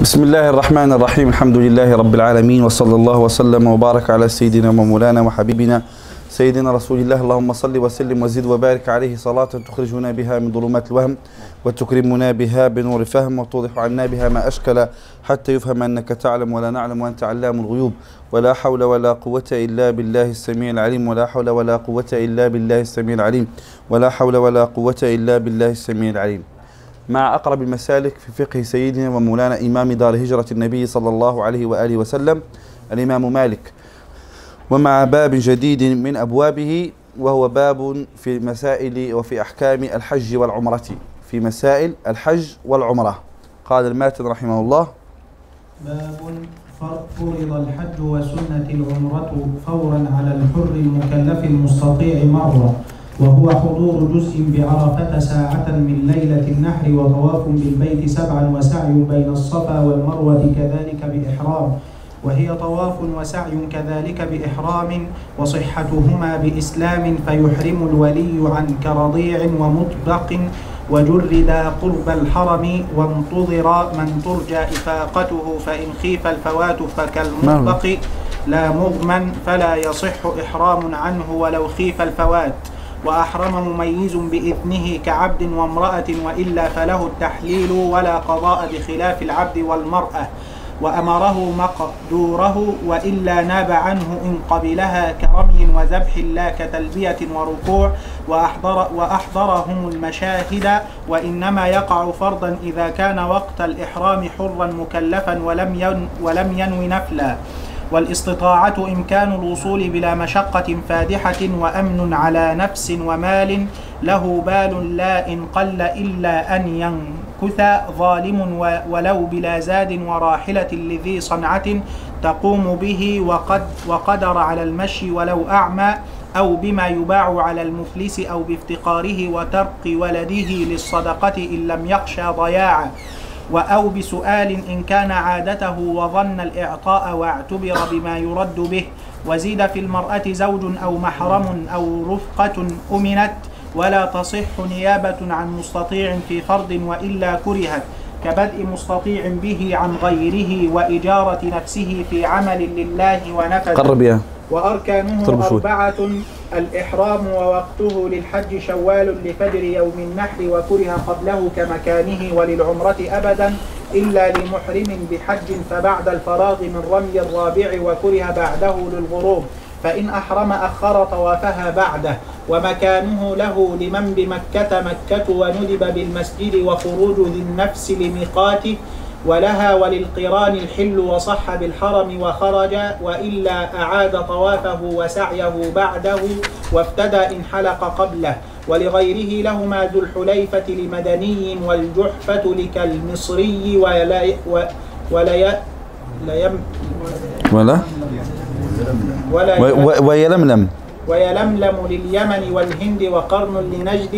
بسم الله الرحمن الرحيم. الحمد لله رب العالمين، وصلى الله وسلم وبارك على سيدنا ومولانا وحبيبنا سيدنا رسول الله. اللهم صل وسلم وزد وبارك عليه صلاة تخرجنا بها من ظلمات الوهم وتكرمنا بها بنور فهم وتوضح عنا بها ما أشكل حتى يفهم أنك تعلم ولا نعلم وأنت علام الغيوب. ولا حول ولا قوة إلا بالله السميع العليم. ولا حول ولا قوة إلا بالله السميع العليم. ولا حول ولا قوة إلا بالله السميع العليم. مع أقرب المسالك في فقه سيدنا ومولانا إمام دار هجرة النبي صلى الله عليه وآله وسلم الإمام مالك، ومع باب جديد من أبوابه، وهو باب في مسائل وفي أحكام الحج والعمرة، في مسائل الحج والعمرة. قال الماتن رحمه الله: باب فرض الحج وسنة العمرة فورا على الحر المكلف المستطيع مرة، وهو حضور جزء بعرفة ساعة من ليلة النحر، وطواف بالبيت 7 وسعي بين الصفا والمروة كذلك بإحرام، وهي طواف وسعي كذلك بإحرام، وصحتهما بإسلام، فيحرم الولي عن كرضيع ومطبق وجرد قرب الحرم، وانتظر من ترجى إفاقته، فإن خيف الفوات فكالمطبق لا مغمن فلا يصح إحرام عنه ولو خيف الفوات، وأحرم مميز بإذنه كعبد وامرأة، وإلا فله التحليل ولا قضاء بخلاف العبد والمرأة، وأمره مقدوره، وإلا ناب عنه إن قبلها كرمي وذبح لا كتلبية وركوع، وأحضرهم المشاهد، وإنما يقع فرضا إذا كان وقت الإحرام حرا مكلفا ولم ينوي نفلا، والاستطاعة إمكان الوصول بلا مشقة فادحة، وأمن على نفس ومال له بال لا إن قل إلا أن ينكث ظالم، ولو بلا زاد وراحلة لذي صنعة تقوم به وقدر على المشي ولو أعمى، أو بما يباع على المفلس، أو بافتقاره وترك ولده للصدقة إن لم يخشى ضياعا، أو بسؤال إن كان عادته وظن الإعطاء واعتبر بما يرد به، وزيد في المرأة زوج أو محرم أو رفقة أمنت، ولا تصح نيابة عن مستطيع في فرض، وإلا كرهت، كبدء مستطيع به عن غيره، وإجارة نفسه في عمل لله ونفذ. وأركانه 4: الإحرام، ووقته للحج شوال لفجر يوم النحر، وكره قبله كمكانه، وللعمرة أبدا إلا لمحرم بحج فبعد الفراغ من رمي الرابع، وكره بعده للغروب، فإن أحرم أخر طوافها بعده، ومكانه له لمن بمكة مكة، وندب بالمسجد وخروج ذي النفس لميقاته، ولها وللقران الحل وصح بالحرم وخرج، وإلا أعاد طوافه وسعيه بعده، وافتدى إن حلق قبله، ولغيره لهما ذو الحليفة لمدني، والجحفة لكالمصري، ويلملم لليمن والهند، وقرن لنجد،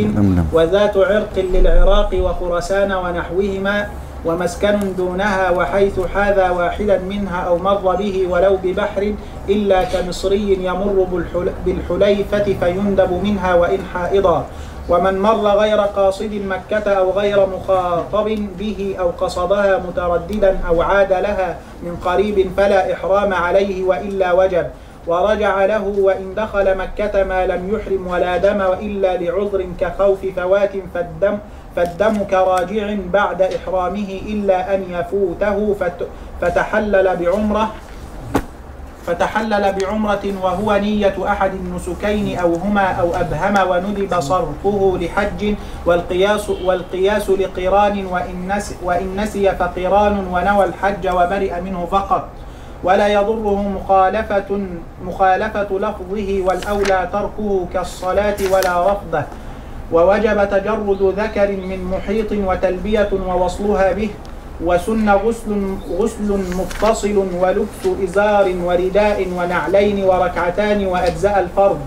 وذات عرق للعراق وخرسان ونحوهما، ومسكن دونها، وحيث حاذا واحدا منها أو مر به ولو ببحر، إلا كمصري يمر بالحليفة فيندب منها وإن حائضا، ومن مر غير قاصد مكة أو غير مخاطب به، أو قصدها مترددا أو عاد لها من قريب فلا إحرام عليه وإلا وجب، ورجع له وإن دخل مكة ما لم يحرم ولا دم، وإلا لعذر كخوف فوات فالدم كراجع بعد إحرامه إلا أن يفوته، فتحلل بعمرة وهو نية أحد النسكين أو هما أو أبهم، وندب صرفه لحج، والقياس لقران، وإن نسي فقران ونوى الحج وبرئ منه فقط، ولا يضره مخالفة لفظه، والأولى تركه كالصلاة ولا رفضه، ووجب تجرد ذكر من محيط وتلبية ووصلها به، وسن غسل متصل، ولبس إزار ورداء ونعلين وركعتان، وأجزاء الفرض،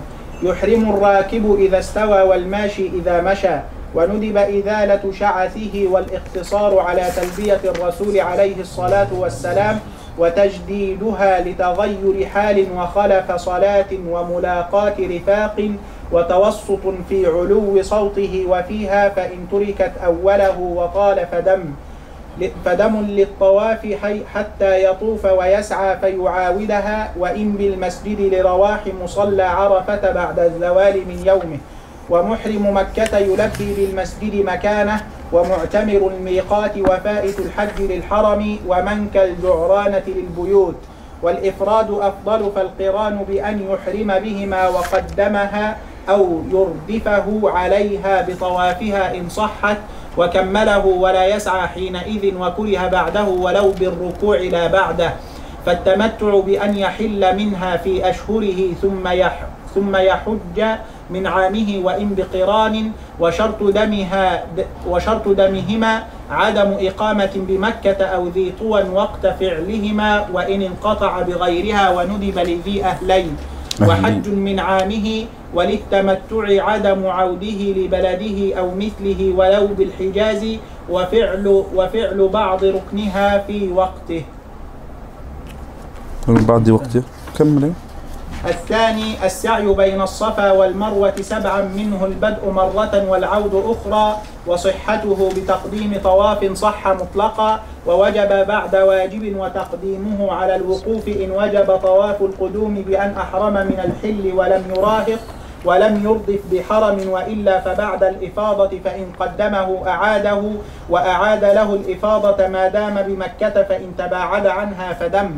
يحرم الراكب إذا استوى والماشي إذا مشى، وندب إزالة شعثه والاقتصار على تلبية الرسول عليه الصلاة والسلام، وتجديدها لتغير حال وخلف صلاة وملاقاة رفاق، وتوسط في علو صوته وفيها، فإن تركت أوله وطال فدم، فدم للطواف حتى يطوف ويسعى فيعاودها، وإن بالمسجد لرواح مصلى عرفة بعد الزوال من يومه. ومحرم مكة يلبي بالمسجد مكانه، ومعتمر الميقات وفائت الحج للحرم، ومن كالجعرانة للبيوت. والإفراد أفضل، فالقران بأن يحرم بهما وقدمها أو يردفه عليها بطوافها إن صحت، وكمله ولا يسعى حينئذ، وكره بعده ولو بالركوع لا بعده. فالتمتع بأن يحل منها في أشهره ثم يحج من عامه وإن بقران. وشرط دمهما عدم إقامة بمكة أو ذي طوى وقت فعلهما، وإن انقطع بغيرها وندب لذي أهلين. وحج من عامه، وللتمتع عدم عوده لبلده أو مثله ولو بالحجاز، وفعل بعض ركنها في وقته. بعد وقته كمل. الثاني السعي بين الصفا والمروة 7 منه البدء مرة والعود أخرى، وصحته بتقديم طواف صح مطلقا، ووجب بعد واجب وتقديمه على الوقوف إن وجب طواف القدوم بأن أحرم من الحل ولم يراهق ولم يردف بحرم، وإلا فبعد الإفاضة فإن قدمه أعاده، وأعاد له الإفاضة ما دام بمكة، فإن تباعد عنها فدم.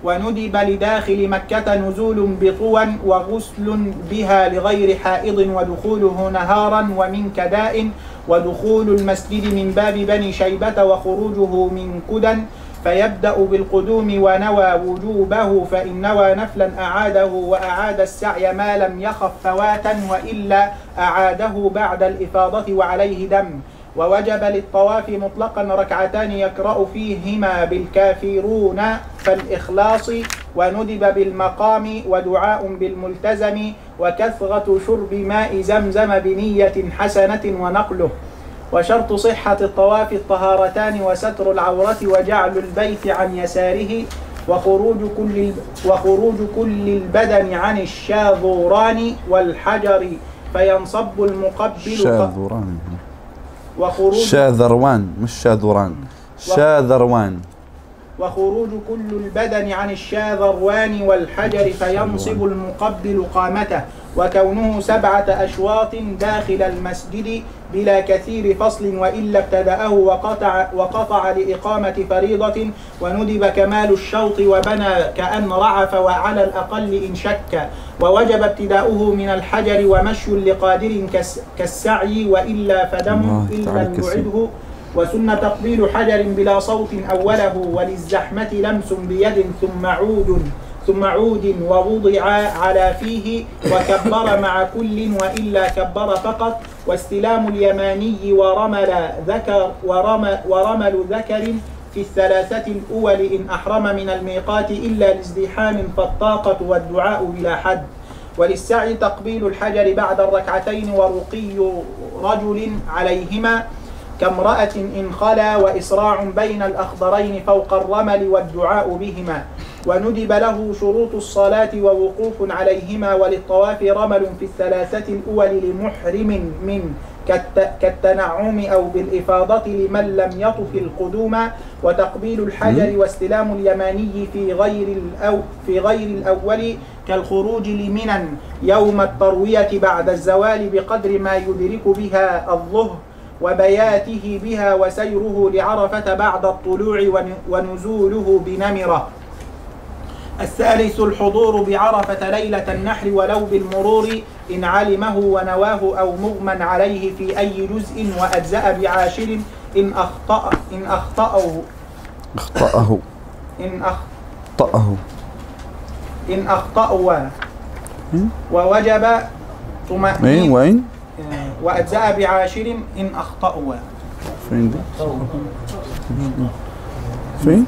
وندب لداخل مكة نزول بطوى وغسل بها لغير حائض، ودخوله نهارا ومن كداء، ودخول المسجد من باب بني شيبة، وخروجه من كدى، فيبدأ بالقدوم ونوى وجوبه، فإن نوى نفلا أعاده، وأعاد السعي ما لم يخف فواتا، وإلا أعاده بعد الإفاضة وعليه دم. ووجب للطواف مطلقا 2 ركعتان يقرأ فيهما بالكافرون فالإخلاص، وندب بالمقام، ودعاء بالملتزم، وكثرة شرب ماء زمزم بنية حسنة ونقله. وشرط صحة الطواف 2 طهارتان وستر العورة وجعل البيت عن يساره، وخروج كل البدن عن الشاذوران والحجر، فينصب المقبل شاذروان مش شاذوران، شاذروان. وخروج كل البدن عن الشاذروان والحجر، فينصب المقبل قامته، وكونه 7 أشواط داخل المسجد بلا كثير فصل، وإلا ابتدأه وقطع لإقامة فريضة. وندب كمال الشوط وبنى كأن رعف، وعلى الأقل إن شك. ووجب ابتداؤه من الحجر، ومشي لقادر كالسعي، وإلا فدم إن لم يعده. وسن تقبيل حجر بلا صوت أوله، وللزحمة لمس بيد ثم عود ووضع على فيه، وكبر مع كل وإلا كبر فقط. واستلام اليماني ورمل ذكر في 3 الأول إن أحرم من الميقات، إلا لازدحام فالطاقة والدعاء بلا حد. وللسعي تقبيل الحجر بعد 2 ركعتين، ورقي رجل عليهما كامرأة إن خلا، وإسراع بين الأخضرين فوق الرمل والدعاء بهما. وندب له شروط الصلاة ووقوف عليهما. وللطواف رمل في 3 الأول لمحرم من كالتنعم أو بالإفاضة لمن لم يطف القدوم. وتقبيل الحجر واستلام اليماني في غير الأول كالخروج لمنى يوم التروية بعد الزوال بقدر ما يدرك بها الظهر، وبياته بها، وسيره لعرفة بعد الطلوع، ونزوله بنمرة. الثالث الحضور بعرفة ليلة النحر ولو بالمرور إن علمه ونواه، أو مغمى عليه في أي جزء، وأجزأ ب10 إن أخطأوا ووجب طمأنينة، وين؟ وأجزأ ب10 إن أخطأوا. فين دي؟ فين؟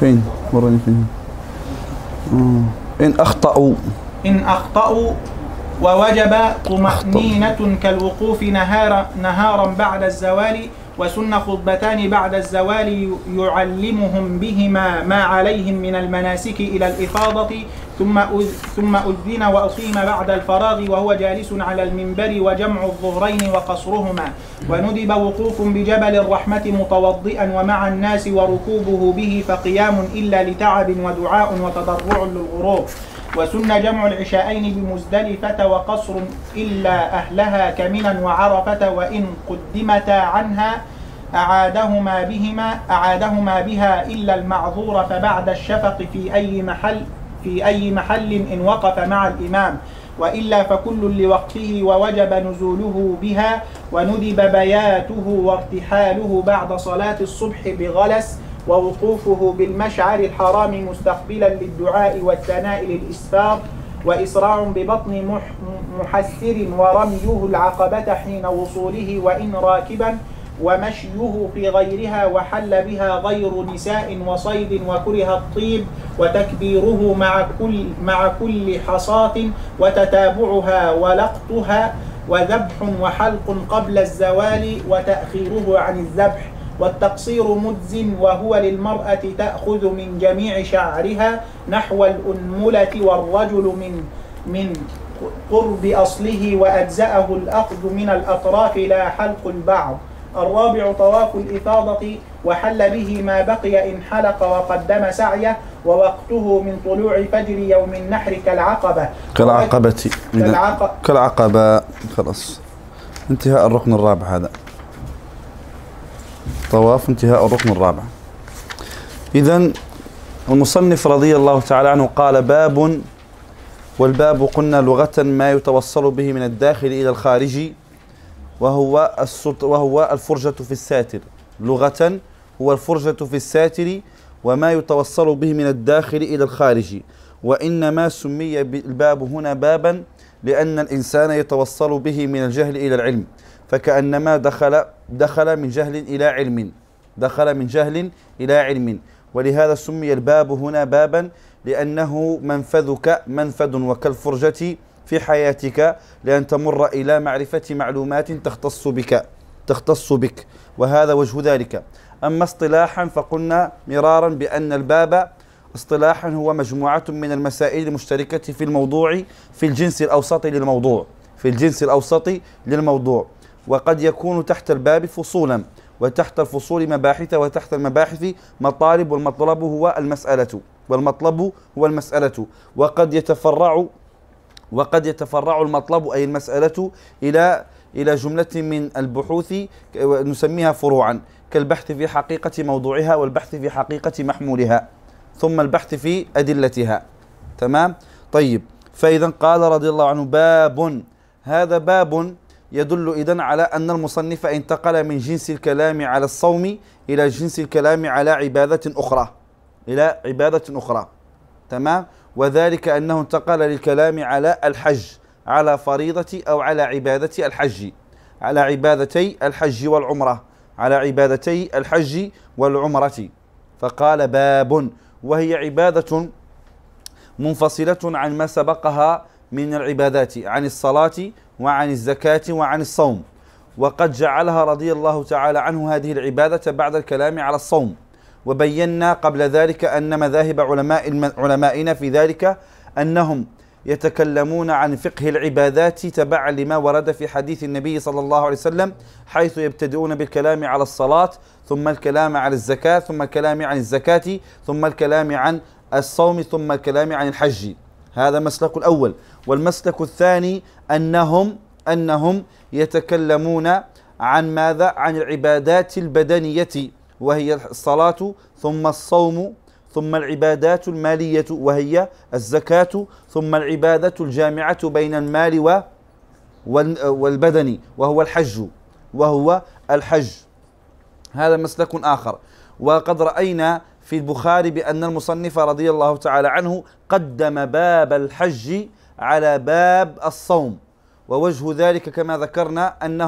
فين؟ وراني فين؟ إن أخطأوا ووجب طمأنينة كالوقوف نهارا بعد الزوال، وسن خطبتان بعد الزوال يعلمهم بهما ما عليهم من المناسك إلى الإفاضة، ثم أذن وأقيم بعد الفراغ وهو جالس على المنبر، وجمع الظهرين وقصرهما. وندب وقوف بجبل الرحمة متوضئا ومع الناس وركوبه به، فقيام إلا لتعب ودعاء وتضرع للغروب. وسن جمع العشاءين بمزدلفة وقصر إلا أهلها كمنا وعرفة، وإن قدمتا عنها أعادهما بها إلا المعذور، فبعد الشفق في أي محل إن وقف مع الإمام، وإلا فكل لوقته ووجب نزوله بها. وندب بياته وارتحاله بعد صلاة الصبح بغلس، ووقوفه بالمشعر الحرام مستقبلا للدعاء والثناء للإسفار، وإسراع ببطن محسر، ورميه العقبة حين وصوله وإن راكبا، ومشيه في غيرها، وحل بها غير نساء وصيد، وكره الطيب، وتكبيره مع كل حصاة، وتتابعها ولقطها، وذبح وحلق قبل الزوال، وتأخيره عن الذبح. والتقصير مجز، وهو للمرأة تأخذ من جميع شعرها نحو الأنملة، والرجل من قرب أصله، وأجزأه الأخذ من الأطراف لا حلق البعض. الرابع طواف الإفاضة، وحل به ما بقي إن حلق وقدم سعيه، ووقته من طلوع فجر يوم النحر كالعقبة. خلاص، انتهاء الركن الرابع. هذا طواف انتهاء الركن الرابع. إذن المصنف رضي الله تعالى عنه قال: باب. والباب قلنا لغة ما يتوصل به من الداخل إلى الخارج، وهو الفرجة في الساتر. لغة هو الفرجة في الساتر، وما يتوصل به من الداخل إلى الخارج. وإنما سمي الباب هنا بابا لأن الإنسان يتوصل به من الجهل إلى العلم، فكأنما دخل من جهل إلى علم. ولهذا سمي الباب هنا بابا، لأنه منفذ وكالفرجة في حياتك، لأن تمر إلى معرفة معلومات تختص بك، وهذا وجه ذلك. أما اصطلاحا فقلنا مرارا بأن الباب اصطلاحا هو مجموعة من المسائل المشتركة في الموضوع في الجنس الأوسط للموضوع، وقد يكون تحت الباب فصولا، وتحت الفصول مباحث، وتحت المباحث مطالب، والمطلب هو المسألة. وقد يتفرع المطلب أي المسألة إلى جملة من البحوث نسميها فروعا، كالبحث في حقيقة موضوعها، والبحث في حقيقة محمولها، ثم البحث في أدلتها. تمام؟ طيب، فإذا قال رضي الله عنه: باب. هذا باب يدل إذن على أن المصنف انتقل من جنس الكلام على الصوم إلى جنس الكلام على عبادة أخرى. تمام؟ وذلك أنه انتقل للكلام على الحج، على فريضة أو على عبادة الحج، على عبادتي الحج والعمرة. فقال: باب، وهي عبادة منفصلة عن ما سبقها من العبادات، عن الصلاة وعن الزكاة وعن الصوم. وقد جعلها رضي الله تعالى عنه هذه العبادة بعد الكلام على الصوم. وبينا قبل ذلك أن مذاهب علمائنا في ذلك أنهم يتكلمون عن فقه العبادات تبعا لما ورد في حديث النبي صلى الله عليه وسلم، حيث يبتدئون بالكلام على الصلاة، ثم الكلام على الزكاة، ثم الكلام عن الزكاة، ثم الكلام عن الصوم، ثم الكلام عن الحج. هذا المسلك الأول. والمسلك الثاني أنهم يتكلمون عن ماذا؟ عن العبادات البدنية، وهي الصلاة، ثم الصوم، ثم العبادات المالية وهي الزكاة، ثم العبادة الجامعة بين المال والبدن وهو الحج. هذا مسلك آخر. وقد رأينا في البخاري بأن المصنف رضي الله تعالى عنه قدم باب الحج على باب الصوم، ووجه ذلك كما ذكرنا أن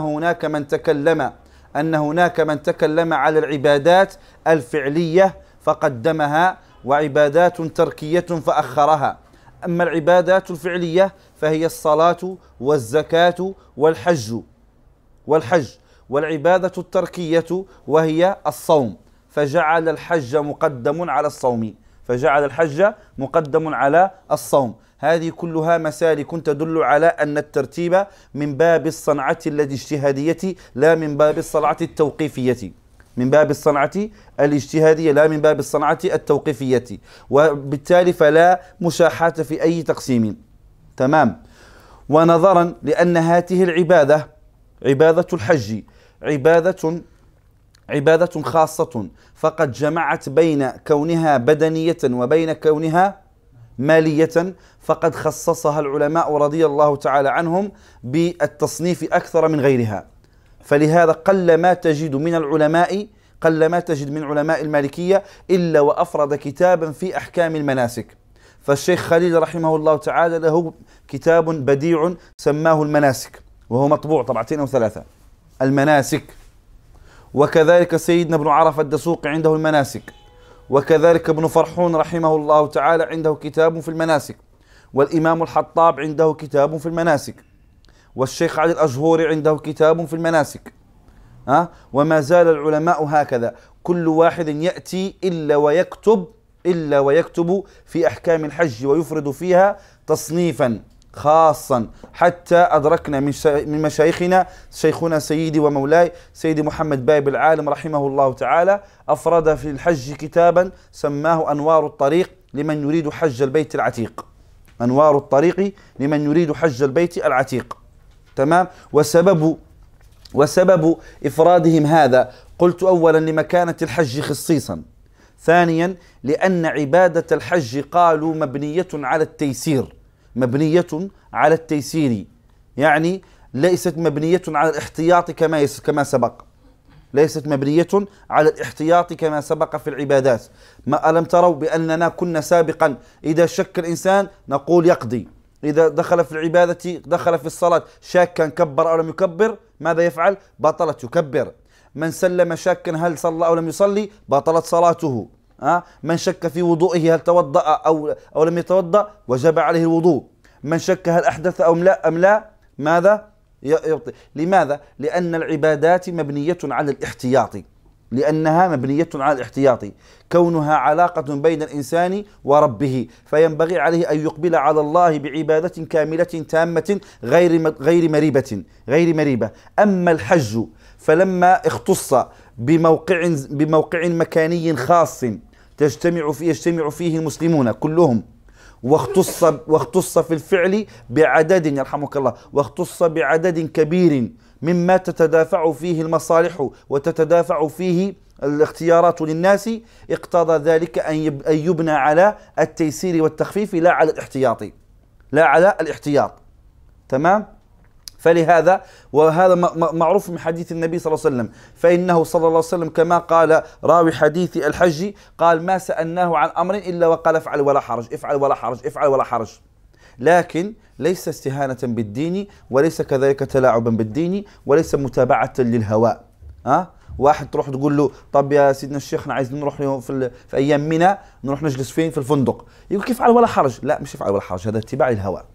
هناك من تكلم على العبادات الفعلية فقدمها، وعبادات تركية فأخرها. أما العبادات الفعلية فهي الصلاة والزكاة والحج. والعبادة التركية وهي الصوم، فجعل الحج مقدم على الصوم، فجعل الحج مقدم على الصوم. هذه كلها مسالك تدل على أن الترتيب من باب الصنعة الاجتهادية لا من باب الصنعة التوقيفية، من باب الصنعة الاجتهادية لا من باب الصنعة التوقيفية، وبالتالي فلا مشاحة في أي تقسيم. تمام. ونظرا لأن هذه العبادة عبادة الحج عبادة خاصة، فقد جمعت بين كونها بدنية وبين كونها مالية، فقد خصصها العلماء رضي الله تعالى عنهم بالتصنيف أكثر من غيرها. فلهذا قل ما تجد من علماء المالكية إلا وأفرد كتابا في أحكام المناسك. فالشيخ خليل رحمه الله تعالى له كتاب بديع سماه المناسك، وهو مطبوع طبعتين أو ثلاثة، المناسك. وكذلك سيدنا ابن عرفة الدسوقي عنده المناسك، وكذلك ابن فرحون رحمه الله تعالى عنده كتاب في المناسك، والإمام الحطاب عنده كتاب في المناسك، والشيخ علي الأجهوري عنده كتاب في المناسك. وما زال العلماء هكذا، كل واحد يأتي إلا ويكتب في أحكام الحج ويفرد فيها تصنيفا خاصا، حتى أدركنا من مشايخنا شيخنا سيدي ومولاي سيدي محمد بايب العالم رحمه الله تعالى، أفرد في الحج كتابا سماه أنوار الطريق لمن يريد حج البيت العتيق، أنوار الطريق لمن يريد حج البيت العتيق. تمام. وسبب إفرادهم هذا، قلت أولا لمكانة الحج خصيصا، ثانيا لأن عبادة الحج قالوا مبنية على التيسير، يعني ليست مبنية على الاحتياط كما سبق، ليست مبنية على الاحتياط كما سبق في العبادات. ما ألم تروا بأننا كنا سابقا إذا شك الإنسان نقول يقضي، إذا دخل في العبادة دخل في الصلاة شاكا كبر أو لم يكبر ماذا يفعل؟ بطلت يكبر. من سلم شاكا هل صلى أو لم يصلي بطلت صلاته. من شك في وضوئه هل توضأ أو لم يتوضأ وجب عليه الوضوء. من شك هل أحدث أم لا ماذا يبطل. لماذا؟ لأن العبادات مبنية على الاحتياط، لأنها مبنية على الاحتياط، كونها علاقة بين الإنسان وربه، فينبغي عليه أن يقبل على الله بعبادة كاملة تامة غير مريبة. أما الحج فلما اختص بموقع مكاني خاص يجتمع فيه المسلمون كلهم، واختص في الفعل بعدد يرحمك الله، واختص بعدد كبير مما تتدافع فيه المصالح وتتدافع فيه الاختيارات للناس، اقتضى ذلك أن يبنى على التيسير والتخفيف لا على الاحتياط. تمام. فلهذا وهذا معروف من حديث النبي صلى الله عليه وسلم، فإنه صلى الله عليه وسلم كما قال راوي حديث الحج قال ما سألناه عن أمر إلا وقال افعل ولا حرج، افعل ولا حرج، افعل ولا حرج. لكن ليس استهانة بالدين، وليس كذلك تلاعبا بالدين، وليس متابعة للهواء. واحد تروح تقول له طب يا سيدنا الشيخ احنا عايزين نروح في أيام منى نروح نجلس فين في الفندق، يقول كيف افعل ولا حرج. لا مش افعل ولا حرج، هذا اتباع الهواء.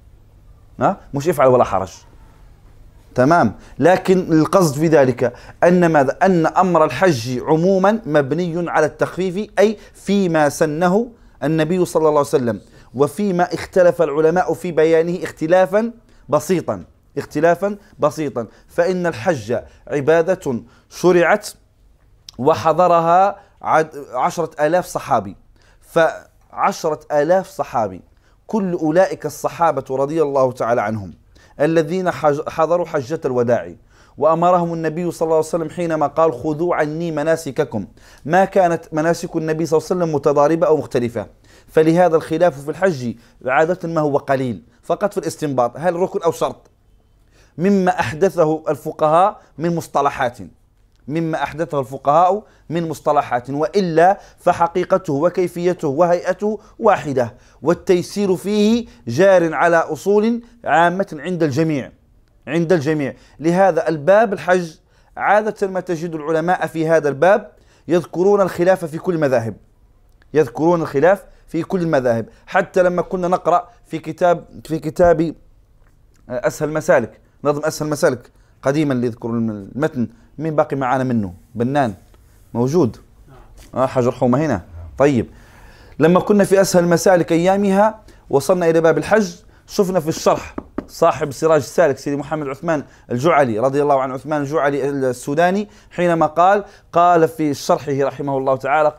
مش افعل ولا حرج. تمام. لكن القصد في ذلك أن ماذا؟ أن أمر الحج عموما مبني على التخفيف، أي فيما سنه النبي صلى الله عليه وسلم، وفيما اختلف العلماء في بيانه اختلافا بسيطا. فإن الحج عبادة شرعت وحضرها 10,000 صحابي، ف10,000 صحابي كل أولئك الصحابة رضي الله تعالى عنهم الذين حضروا حجة الوداع، وأمرهم النبي صلى الله عليه وسلم حينما قال خذوا عني مناسككم، ما كانت مناسك النبي صلى الله عليه وسلم متضاربة أو مختلفة. فلهذا الخلاف في الحج عادة ما هو قليل، فقط في الاستنباط هل ركن أو شرط، مما أحدثه الفقهاء من مصطلحات، وإلا فحقيقته وكيفيته وهيئته واحدة، والتيسير فيه جار على أصول عامة عند الجميع. لهذا الباب الحج عادة ما تجد العلماء في هذا الباب يذكرون الخلاف في كل المذاهب، حتى لما كنا نقرأ في كتاب أسهل مسالك، نظم أسهل مسالك قديما اللي يذكر المتن مين باقي معانا منه؟ بنان موجود؟ حجر حومة هنا. طيب، لما كنا في أسهل المسالك أيامها وصلنا إلى باب الحج، شفنا في الشرح صاحب سراج السالك سيدي محمد عثمان الجعلي رضي الله عن عثمان الجعلي السوداني، حينما قال في شرحه رحمه الله تعالى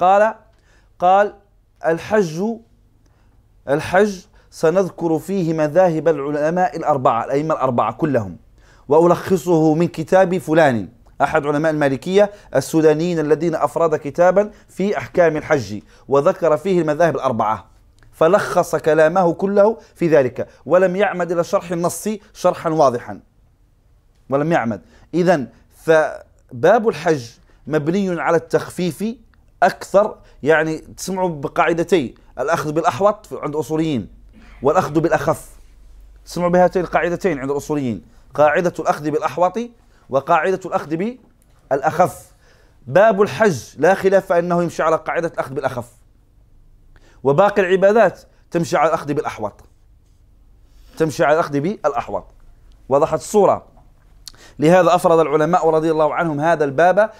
قال الحج سنذكر فيه مذاهب العلماء الأربعة، الأئمة الأربعة كلهم، وألخصه من كتاب فلان أحد علماء المالكية السودانيين الذين أفرد كتابا في أحكام الحج وذكر فيه المذاهب الأربعة، فلخص كلامه كله في ذلك ولم يعمد إلى شرح النص شرحا واضحا، ولم يعمد. إذن فباب الحج مبني على التخفيف أكثر، يعني تسمعوا بقاعدتين: الأخذ بالأحوط عند الأصوليين والأخذ بالأخف. تسمعوا بهاتين القاعدتين عند الأصوليين: قاعدة الأخذ بالأحوط وقاعدة الأخذ بالأخف. باب الحج لا خلاف أنه يمشي على قاعدة الأخذ بالأخف، وباقي العبادات تمشي على الأخذ بالأحوط، تمشي على الأخذ بالأحوط. وضحت الصورة؟ لهذا أفرد العلماء رضي الله عنهم هذا الباب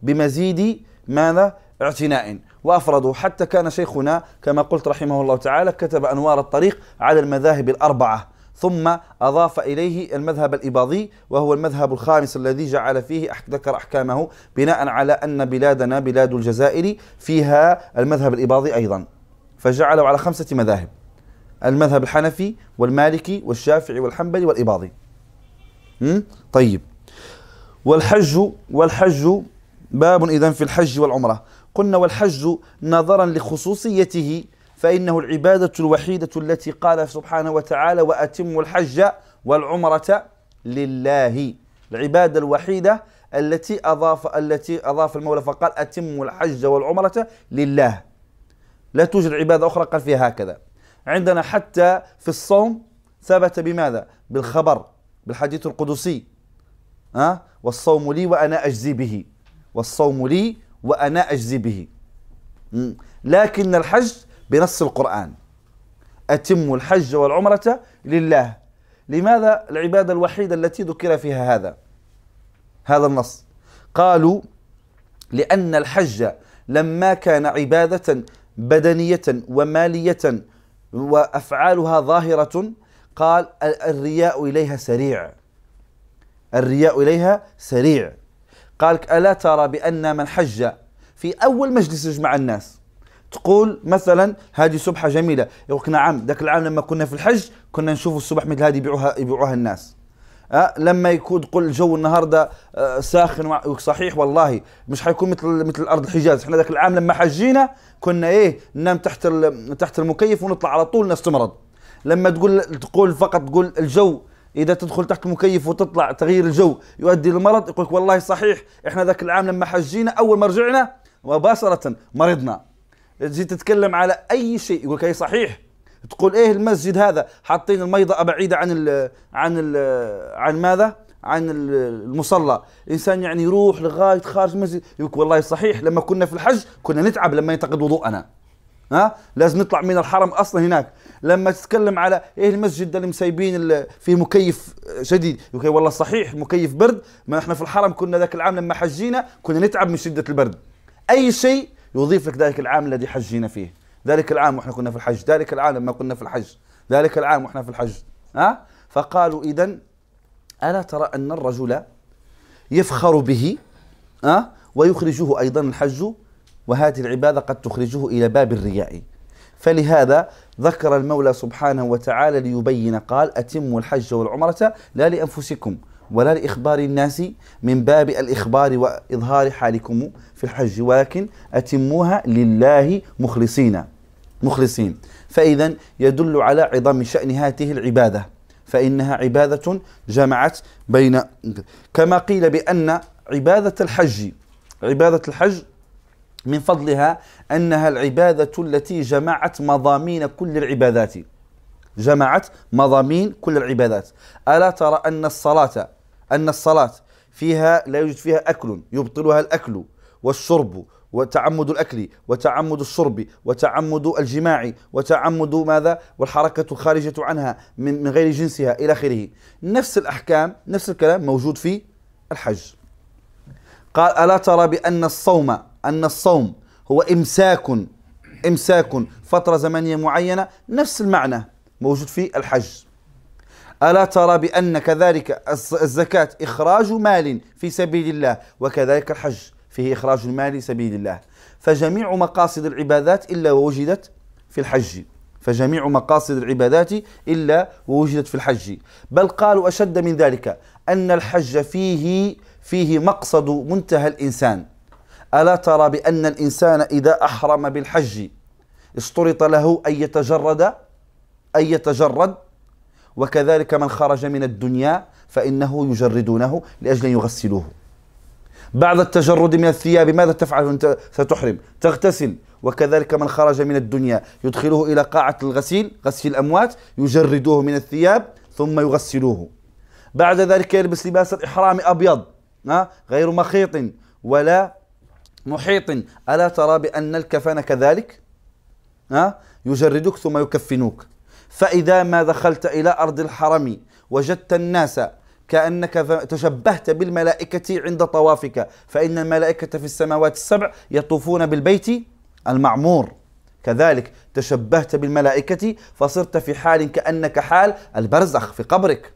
بمزيد ماذا؟ اعتناء، وأفردوا حتى كان شيخنا كما قلت رحمه الله تعالى كتب أنوار الطريق على المذاهب الأربعة، ثم أضاف إليه المذهب الإباضي وهو المذهب الخامس الذي جعل فيه ذكر أحكامه بناء على أن بلادنا بلاد الجزائر فيها المذهب الإباضي أيضا، فجعلوا على 5 مذاهب: المذهب الحنفي والمالكي والشافعي والحنبلي والإباضي. طيب، والحج باب إذن في الحج والعمرة. قلنا والحج نظرا لخصوصيته فإنه العبادة الوحيدة التي قال سبحانه وتعالى: وأتموا الحج والعمرة لله. العبادة الوحيدة التي أضاف المولى فقال: أتموا الحج والعمرة لله. لا توجد عبادة أخرى قال فيها هكذا. عندنا حتى في الصوم ثبت بماذا؟ بالخبر، بالحديث القدسي: والصوم لي وأنا أجزي به، والصوم لي وأنا أجزي به. لكن الحج بنص القرآن: أتموا الحج والعمرة لله. لماذا العبادة الوحيدة التي ذكر فيها هذا النص؟ قالوا: لأن الحج لما كان عبادة بدنية ومالية وأفعالها ظاهرة، قال الرياء إليها سريع، الرياء إليها سريع. قال: ألا ترى بأن من حج في أول مجلس يجمع الناس، تقول مثلا هذه سبحة جميلة، يقولك نعم ذاك العام لما كنا في الحج كنا نشوف السبح مثل هذه يبيعوها الناس. لما يكون تقول الجو النهارده ساخن، صحيح والله مش حيكون مثل ارض الحجاز، احنا ذاك العام لما حجينا كنا ننام تحت المكيف ونطلع على طول نستمرض. لما تقول فقط تقول الجو اذا تدخل تحت المكيف وتطلع تغيير الجو يؤدي للمرض، يقولك والله صحيح احنا ذاك العام لما حجينا اول ما رجعنا مباشرة مرضنا. تجي تتكلم على اي شيء يقولك اي صحيح. تقول المسجد هذا حاطين الميضة بعيدة عن ماذا؟ عن المصلى، الإنسان يعني يروح لغاية خارج المسجد، يقول والله صحيح لما كنا في الحج كنا نتعب لما ينتقد وضوءنا، لازم نطلع من الحرم أصلا هناك. لما تتكلم على المسجد اللي مسايبين فيه مكيف شديد، يقول والله صحيح مكيف برد، ما احنا في الحرم كنا ذاك العام لما حجينا كنا نتعب من شدة البرد. أي شيء يضيف لك ذلك العام الذي حجينا فيه، ذلك العام واحنا كنا في الحج، ذلك العام لما كنا في الحج، ذلك العام واحنا في الحج. فقالوا إذن ألا ترى أن الرجل يفخر به ويخرجه أيضا الحج، وهذه العبادة قد تخرجه إلى باب الرياء. فلهذا ذكر المولى سبحانه وتعالى ليبين، قال: أتموا الحج والعمرة لا لأنفسكم ولا لإخبار الناس من باب الإخبار وإظهار حالكم في الحج، ولكن أتموها لله مخلصين. فإذا يدل على عظم شأن هذه العبادة، فإنها عبادة جمعت بين، كما قيل بأن عبادة الحج من فضلها أنها العبادة التي جمعت مضامين كل العبادات. ألا ترى أن الصلاة فيها لا يوجد فيها أكل يبطلها الأكل والشرب وتعمد الأكل وتعمد الشرب وتعمد الجماع وتعمد ماذا؟ والحركة الخارجة عنها من غير جنسها إلى آخره. نفس الأحكام نفس الكلام موجود في الحج. قال ألا ترى بأن الصوم هو إمساك فترة زمنية معينة، نفس المعنى موجود في الحج. ألا ترى بأن كذلك الزكاة إخراج مال في سبيل الله، وكذلك الحج فيه إخراج المال في سبيل الله. فجميع مقاصد العبادات إلا ووجدت في الحج، فجميع مقاصد العبادات إلا ووجدت في الحج. بل قالوا أشد من ذلك، أن الحج فيه مقصد منتهى الإنسان. ألا ترى بأن الإنسان إذا أحرم بالحج اشترط له أن يتجرد، وكذلك من خرج من الدنيا فإنه يجردونه لأجل أن يغسلوه. بعد التجرد من الثياب ماذا تفعل أنت؟ ستحرم، تغتسل. وكذلك من خرج من الدنيا يدخله إلى قاعة الغسيل، غسيل الأموات، يجردوه من الثياب ثم يغسلوه. بعد ذلك يلبس لباس الإحرام أبيض غير مخيط ولا محيط. ألا ترى بأن الكفن كذلك يجردك ثم يكفنوك. فإذا ما دخلت إلى أرض الحرم وجدت الناس كأنك تشبهت بالملائكة عند طوافك، فإن الملائكة في السماوات السبع يطوفون بالبيت المعمور، كذلك تشبهت بالملائكة فصرت في حال كأنك حال البرزخ في قبرك.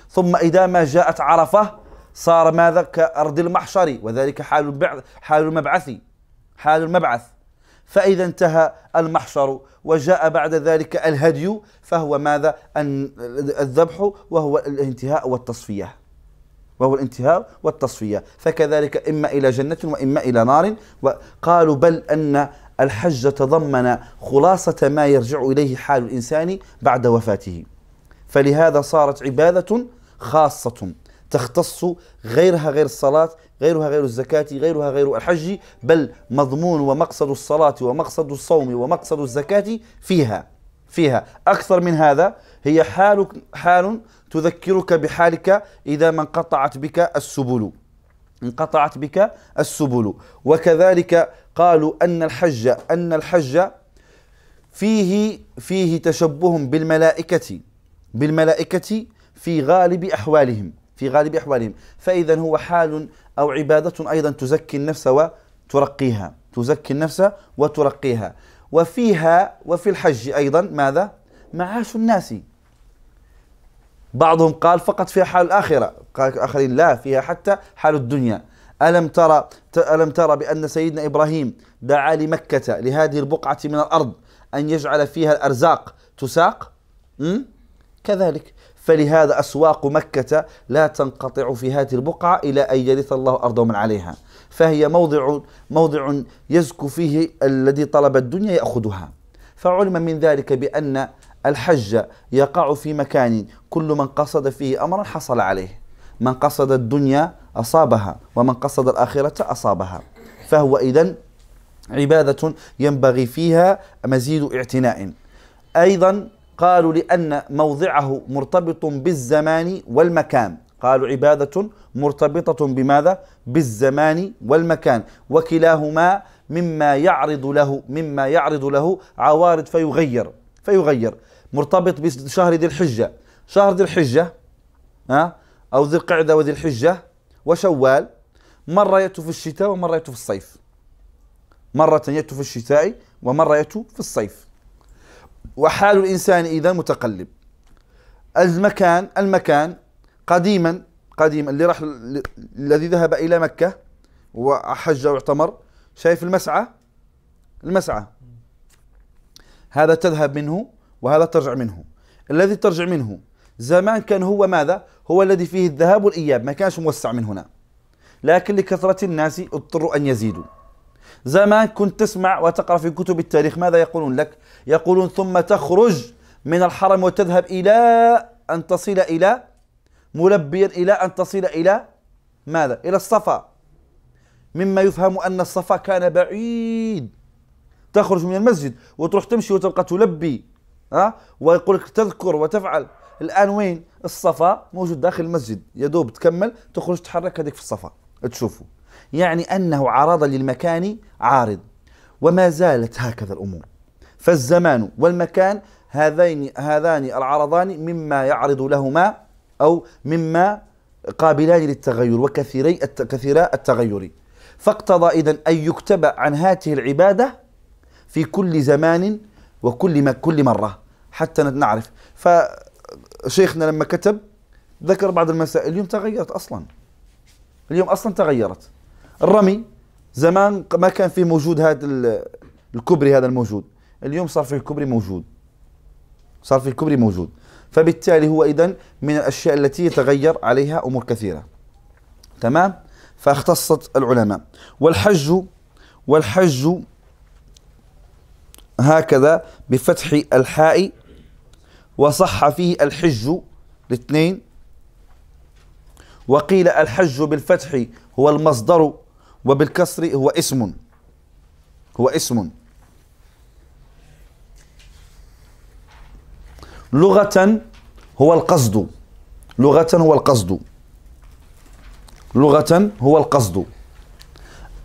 ثم إذا ما جاءت عرفة صار ماذا؟ كأرض المحشر، وذلك حال المبعث. فإذا انتهى المحشر وجاء بعد ذلك الهدي، فهو ماذا؟ الذبح، وهو الانتهاء والتصفية. فكذلك إما إلى جنة وإما إلى نار. وقالوا بل أن الحج تضمن خلاصة ما يرجع إليه حال الإنسان بعد وفاته، فلهذا صارت عبادة خاصة تختص غيرها غير الصلاة، غيرها غير الزكاة، غيرها غير الحج، بل مضمون ومقصد الصلاة ومقصد الصوم ومقصد الزكاة فيها أكثر من هذا. هي حال تذكرك بحالك إذا ما انقطعت بك السبل. وكذلك قالوا أن الحج فيه تشبه بالملائكة في غالب أحوالهم، فإذا هو حال أو عبادة أيضا تزكي النفس وترقيها. وفي الحج أيضا ماذا؟ معاش الناس. بعضهم قال فقط فيها حال الآخرة، قال آخرين لا، فيها حتى حال الدنيا. ألم ترى بأن سيدنا إبراهيم دعا لمكة لهذه البقعة من الأرض أن يجعل فيها الأرزاق تساق؟ كذلك فلهذا أسواق مكة لا تنقطع في هذه البقعة إلى أن يرث الله الأرض ومن عليها، فهي موضع يزكو فيه الذي طلب الدنيا يأخذها. فعلم من ذلك بأن الحج يقع في مكان كل من قصد فيه أمرا حصل عليه، من قصد الدنيا أصابها ومن قصد الآخرة أصابها. فهو إذن عبادة ينبغي فيها مزيد اعتناء. أيضا قالوا لأن موضعه مرتبط بالزمان والمكان، قالوا عبادة مرتبطة بماذا؟ بالزمان والمكان، وكلاهما مما يعرض له عوارض فيغير. مرتبط بشهر ذي الحجة، شهر ذي الحجة أو ذي القعدة وذي الحجة وشوال، مرة يأتوا في الشتاء ومرة يأتوا في الصيف، مرة يأتوا في الشتاء ومرة يأتوا في الصيف. وحال الإنسان إذا متقلب. المكان قديما الذي ذهب إلى مكة وحج واعتمر، شايف المسعى هذا تذهب منه وهذا ترجع منه. الذي ترجع منه زمان كان هو ماذا؟ هو الذي فيه الذهاب والإياب، ما كانش موسع من هنا، لكن لكثرة الناس اضطروا أن يزيدوا. زمان كنت تسمع وتقرأ في كتب التاريخ ماذا يقولون لك؟ يقولون ثم تخرج من الحرم وتذهب إلى أن تصل إلى ملبيا إلى أن تصل إلى ماذا؟ إلى الصفا، مما يفهم أن الصفا كان بعيد. تخرج من المسجد وتروح تمشي وتبقى تلبي ويقول لك تذكر وتفعل. الآن وين؟ الصفا موجود داخل المسجد، يدوب تكمل تخرج تحرك هذيك في الصفا تشوفه. يعني أنه عرض للمكان عارض، وما زالت هكذا الأمور. فالزمان والمكان هذان العرضان مما يعرض لهما أو مما قابلان للتغير كثيرا التغير، فاقتضى إذن أن يكتب عن هذه العبادة في كل زمان كل مرة حتى نعرف. فشيخنا لما كتب ذكر بعض المسائل. اليوم تغيرت أصلا، اليوم أصلا تغيرت. الرمي زمان ما كان فيه موجود هذا الكبري، هذا الموجود اليوم صار فيه الكبري موجود، صار فيه الكبري موجود. فبالتالي هو إذن من الأشياء التي يتغير عليها أمور كثيرة. تمام. فاختصت العلماء. والحج هكذا بفتح الحاء، وصح فيه الحج الاثنين. وقيل الحج بالفتح هو المصدر، وبالكسر هو اسم. لغة هو القصد.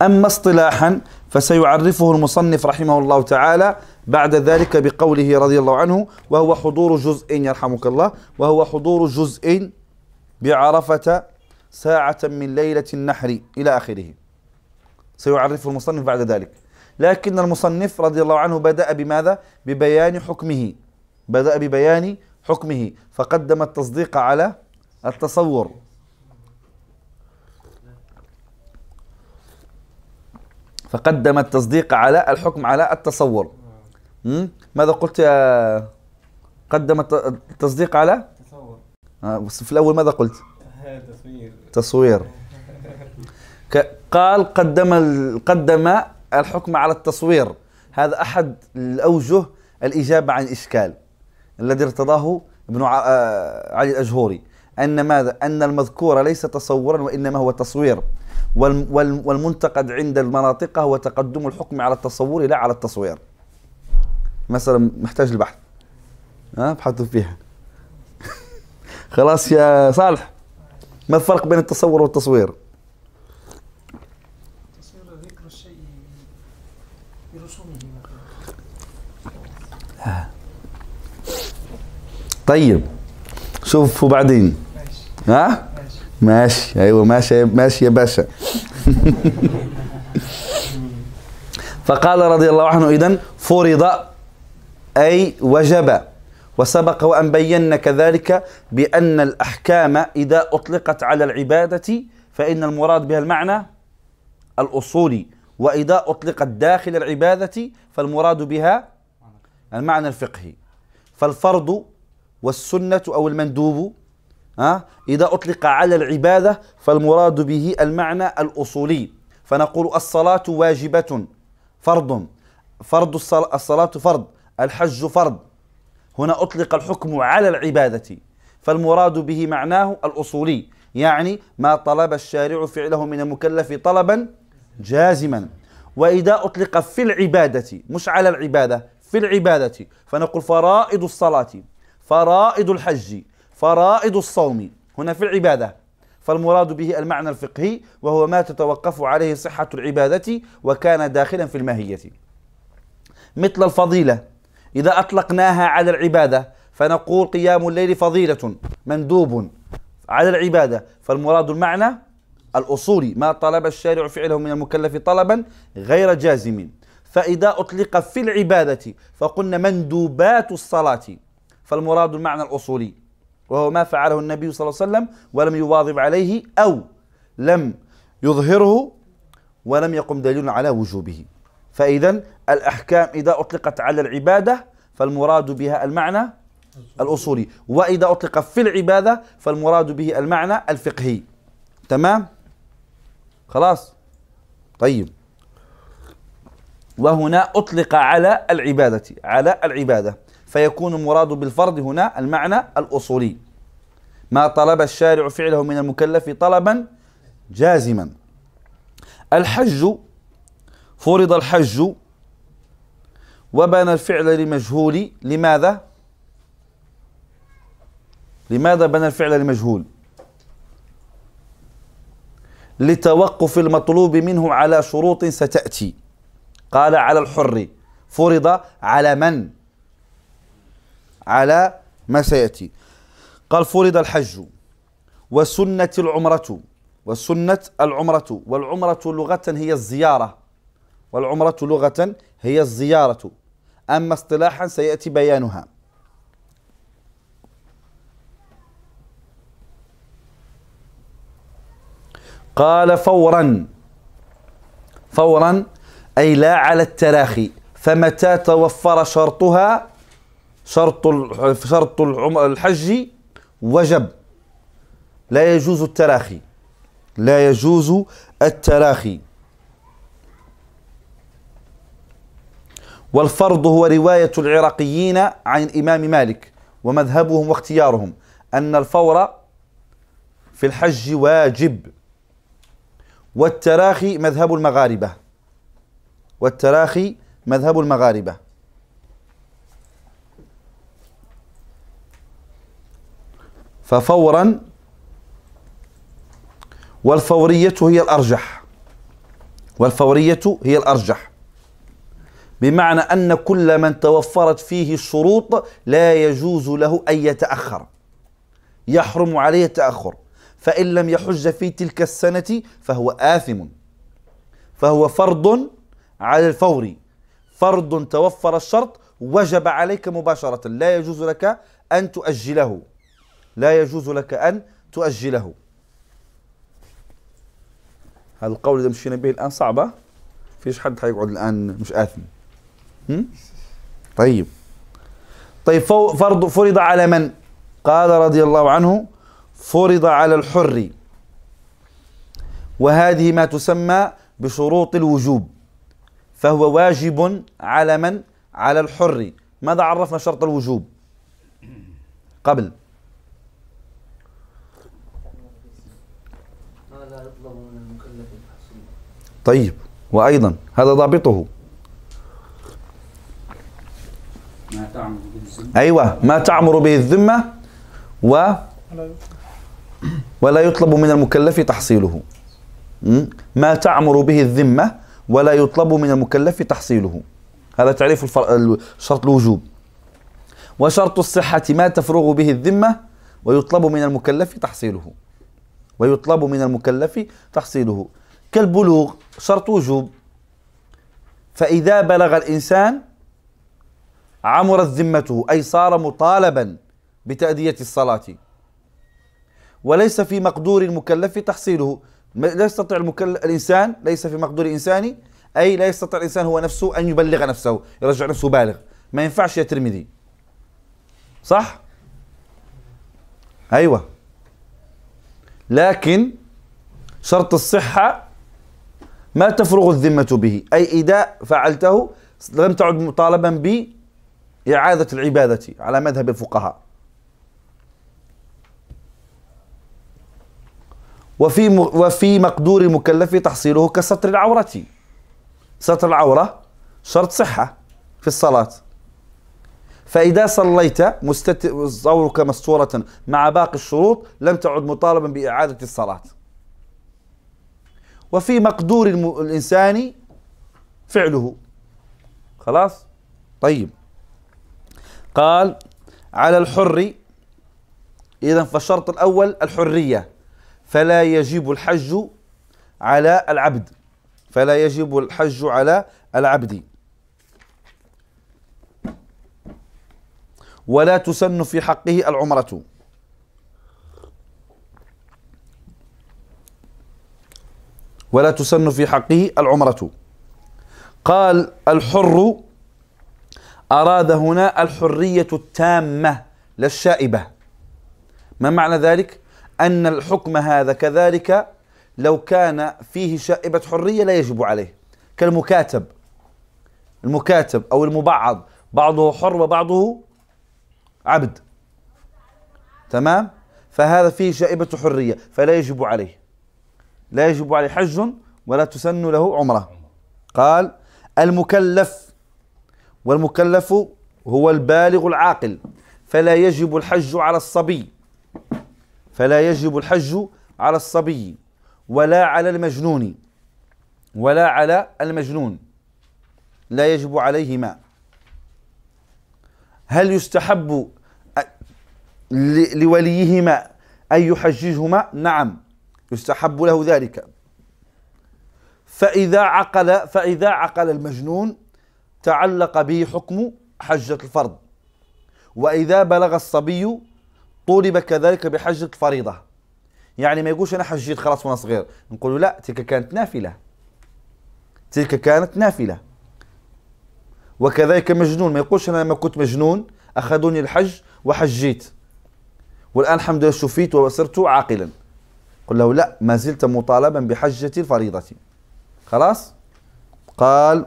أما اصطلاحا فسيعرفه المصنف رحمه الله تعالى بعد ذلك بقوله رضي الله عنه: وهو حضور جزء، يرحمك الله، وهو حضور جزء بعرفة ساعة من ليلة النحر إلى آخره. سيعرفه المصنف بعد ذلك. لكن المصنف رضي الله عنه بدأ بماذا؟ ببيان حكمه، فقدم التصديق على التصور. فقدم التصديق على الحكم على التصور. ماذا قلت يا؟ قدم التصديق على التصور. بس في الأول ماذا قلت؟ تصوير. قال قدم الحكم على التصوير. هذا أحد الأوجه الإجابة عن الإشكال الذي ارتضاه ابن علي الأجهوري، أن ماذا؟ أن المذكور ليس تصورا وإنما هو تصوير، والمنتقد عند المناطق هو تقدم الحكم على التصور لا على التصوير. مثلا محتاج البحث، ابحثوا فيها. خلاص يا صالح، ما الفرق بين التصور والتصوير؟ التصوير ذكر الشيء برسومه. طيب شوفوا بعدين. ماشي. ايوه ماشي يا باشا. فقال رضي الله عنه: إذن فرض أي وجب. وسبق وأن بينا كذلك بأن الأحكام إذا أطلقت على العبادة فإن المراد بها المعنى الأصولي، وإذا أطلقت داخل العبادة فالمراد بها المعنى الفقهي. فالفرض والسنة أو المندوب إذا أطلق على العبادة فالمراد به المعنى الأصولي. فنقول الصلاة واجبة، فرض الصلاة فرض، الحج فرض. هنا أطلق الحكم على العبادة فالمراد به معناه الأصولي، يعني ما طلب الشارع فعله من المكلف طلبا جازما. وإذا أطلق في العبادة مش على العبادة، في العبادة، فنقول فرائض الصلاة، فرائض الحج، فرائض الصوم، هنا في العبادة، فالمراد به المعنى الفقهي، وهو ما تتوقف عليه صحة العبادة وكان داخلا في الماهية. مثل الفضيلة إذا أطلقناها على العبادة فنقول قيام الليل فضيلة مندوب على العبادة، فالمراد المعنى الأصولي، ما طلب الشارع فعله من المكلف طلبا غير جازم. فإذا أطلق في العبادة فقلنا مندوبات الصلاة، فالمراد المعنى الأصولي، وهو ما فعله النبي صلى الله عليه وسلم ولم يواظب عليه أو لم يظهره ولم يقم دليل على وجوبه. فإذا الأحكام إذا أطلقت على العبادة فالمراد بها المعنى الأصولي، وإذا أطلق في العبادة فالمراد به المعنى الفقهي. تمام؟ خلاص؟ طيب. وهنا أطلق على العبادة، فيكون المراد بالفرض هنا المعنى الأصولي، ما طلب الشارع فعله من المكلف طلبا جازما. الحج فرض الحج وبنى الفعل لمجهول. لماذا بنى الفعل لمجهول؟ لتوقف المطلوب منه على شروط ستأتي. قال على الحر، فرض على من؟ على ما سيأتي. قال فرض الحج وسنة العمرة، وسنة العمرة، والعمرة لغة هي الزيارة، والعمرة لغة هي الزيارة، أما اصطلاحا سيأتي بيانها. قال فورا، فورا أي لا على التراخي، فمتى توفر شرطها، شرط الحج وجب، لا يجوز التراخي، لا يجوز التراخي. والفرض هو رواية العراقيين عن الإمام مالك ومذهبهم واختيارهم أن الفور في الحج واجب، والتراخي مذهب المغاربة، والتراخي مذهب المغاربة. ففورا، والفورية هي الأرجح، والفورية هي الأرجح، بمعنى أن كل من توفرت فيه الشروط لا يجوز له أن يتأخر، يحرم عليه التأخر، فإن لم يحج في تلك السنة فهو آثم، فهو فرض على الفور، فرض توفر الشرط وجب عليك مباشرة، لا يجوز لك أن تؤجله، لا يجوز لك أن تؤجله. هذا القول إذا مشينا به الآن صعبة، فيش حد حيقعد الآن مش آثم. طيب فرض فرض على من؟ قال رضي الله عنه فرض على الحر، وهذه ما تسمى بشروط الوجوب، فهو واجب على من؟ على الحر. ماذا عرفنا شرط الوجوب قبل؟ طيب، وأيضا هذا ضابطه. أيوة، ما تعمر به الذمة ولا يطلب من المكلف تحصيله. ما تعمر به الذمة ولا يطلب من المكلف تحصيله، هذا تعريف شرط الوجوب. وشرط الصحة ما تفرغ به الذمة ويطلب من المكلف تحصيله، ويطلب من المكلف تحصيله. كالبلوغ شرط وجوب، فإذا بلغ الإنسان عمرت ذمته، أي صار مطالبا بتأدية الصلاة، وليس في مقدور المكلف تحصيله. لا يستطيع الإنسان، ليس في مقدور الإنسان، أي لا يستطيع الإنسان هو نفسه أن يبلغ نفسه، يرجع نفسه بالغ. ما ينفعش يا ترمذي، صح؟ أيوة. لكن شرط الصحة ما تفرغ الذمة به، أي إذا فعلته لم تعد مطالبا بإعادة العبادة على مذهب الفقهاء. وفي مقدور المكلف تحصيله كستر العورة، ستر العورة شرط صحة في الصلاة، فإذا صليت عورك مستورة مع باقي الشروط لم تعد مطالبا بإعادة الصلاة. وفي مقدور الإنسان فعله، خلاص. طيب، قال على الحر، إذن فالشرط الأول الحرية، فلا يجب الحج على العبد، فلا يجب الحج على العبد، ولا تسن في حقه العمرة، ولا تسن في حقه العمرة. قال الحر أراد هنا الحرية التامة لا الشائبة. ما معنى ذلك؟ أن الحكم هذا كذلك لو كان فيه شائبة حرية لا يجب عليه، كالمكاتب، المكاتب أو المبعض، بعضه حر وبعضه عبد، تمام؟ فهذا فيه شائبة حرية فلا يجب عليه، لا يجب عليه حج ولا تسن له عمرة. قال المكلف، والمكلف هو البالغ العاقل، فلا يجب الحج على الصبي، فلا يجب الحج على الصبي ولا على المجنون، ولا على المجنون، لا يجب عليهما. هل يستحب لوليهما أن يحججهما؟ نعم، يستحب له ذلك. فإذا عقل المجنون تعلق به حكم حجة الفرض، وإذا بلغ الصبي طولب كذلك بحجة الفريضة. يعني ما يقولش أنا حجيت خلاص وأنا صغير، نقول له لا، تلك كانت نافلة، تلك كانت نافلة. وكذلك مجنون ما يقولش أنا لما كنت مجنون أخذوني الحج وحجيت والآن الحمد لله شفيت وصرت عاقلا، قل له لا، ما زلت مطالبا بحجة الفريضة. خلاص. قال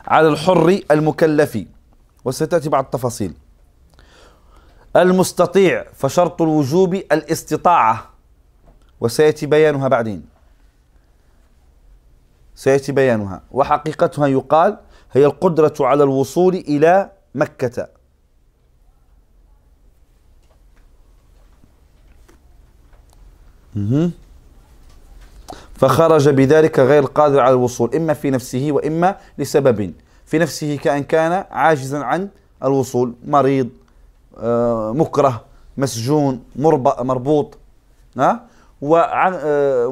على الحر المكلف، وستأتي بعض التفاصيل. المستطيع، فشرط الوجوب الاستطاعة، وسيأتي بيانها بعدين، سيأتي بيانها. وحقيقتها يقال هي القدرة على الوصول إلى مكة. فخرج بذلك غير القادر على الوصول، إما في نفسه وإما لسبب. في نفسه كأن كان عاجزا عن الوصول، مريض، مكره، مسجون، مربوط، وعن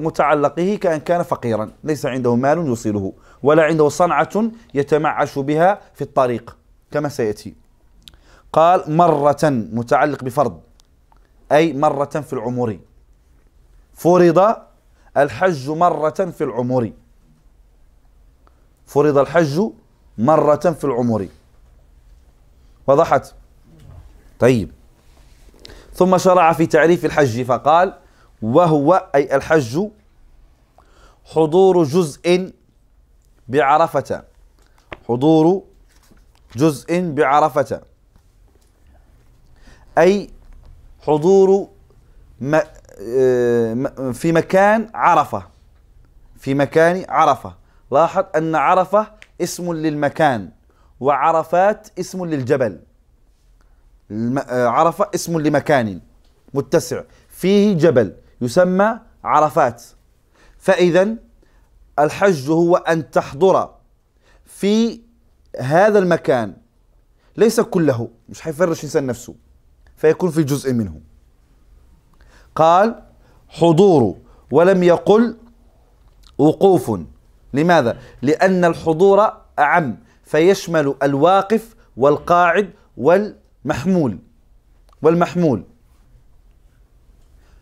متعلقه كأن كان فقيرا ليس عنده مال يوصله، ولا عنده صنعة يتمعش بها في الطريق كما سيأتي. قال مرة متعلق بفرض، أي مرة في العمر. فرض الحج مرة في العمر، فرض الحج مرة في العمر. وضحت؟ طيب. ثم شرع في تعريف الحج فقال وهو أي الحج حضور جزء بعرفة، حضور جزء بعرفة، أي حضور في مكان عرفة، في مكان عرفة. لاحظ أن عرفة اسم للمكان، وعرفات اسم للجبل. عرفة اسم لمكان متسع فيه جبل يسمى عرفات. فإذا الحج هو أن تحضر في هذا المكان، ليس كله، مش حيفرش إنسان نفسه، فيكون في جزء منه. قال حضور ولم يقل وقوف. لماذا؟ لأن الحضور أعم، فيشمل الواقف والقاعد والمحمول.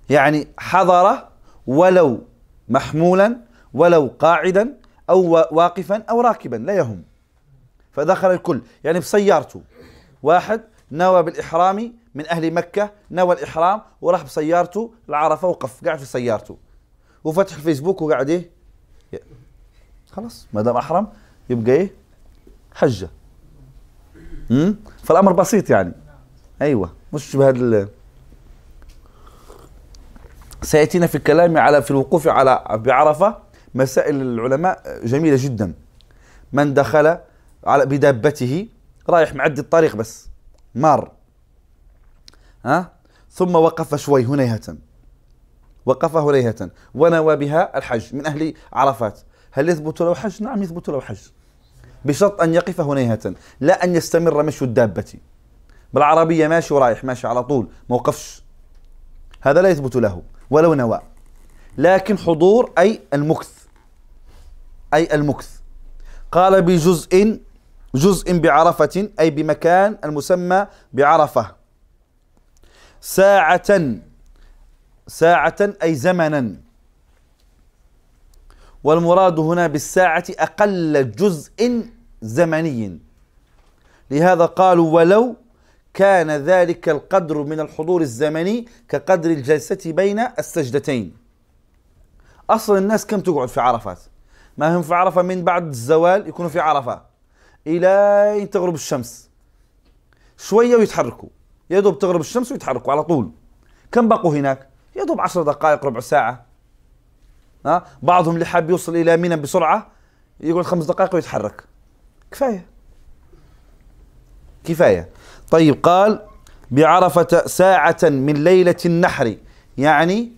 يعني حضر ولو محمولا ولو قاعدا أو واقفا أو راكبا لا يهم، فدخل الكل. يعني بسيارته، واحد نوى بالإحرام من أهل مكة، نوى الإحرام وراح بسيارته العرفة وقف قاعد في سيارته وفتح الفيسبوك وقاعد إيه، خلاص ما دام أحرم يبقى إيه، حجة. فالأمر بسيط يعني. أيوة، مش بهذا. سيأتينا في الكلام على في الوقوف على بعرفة مسائل العلماء جميلة جدا. من دخل على بدابته رايح معدي الطريق بس مار، ثم وقف شوي هنيهة، وقف هنيهة ونوى بها الحج من أهل عرفات، هل يثبت له حج؟ نعم يثبت له حج، بشرط أن يقف هنيهة، لا أن يستمر مشي الدابة. بالعربية ماشي ورايح ماشي على طول ما وقفش، هذا لا يثبت له ولو نوى. لكن حضور أي المكث، أي المكث. قال جزء بعرفة، أي بمكان المسمى بعرفة. ساعة أي زمنا، والمراد هنا بالساعة أقل جزء زمني. لهذا قالوا ولو كان ذلك القدر من الحضور الزمني كقدر الجلسة بين السجدتين. أصل الناس كم تقعد في عرفات؟ ما هم في عرفة من بعد الزوال يكونوا في عرفة إلى أن تغرب الشمس، شوية ويتحركوا، يدوب تغرب الشمس ويتحركوا على طول. كم بقوا هناك؟ يدوب 10 دقائق ربع ساعة. بعضهم اللي حاب يوصل إلى منى بسرعة يقعد 5 دقائق ويتحرك، كفاية. طيب قال بعرفة ساعة من ليلة النحر، يعني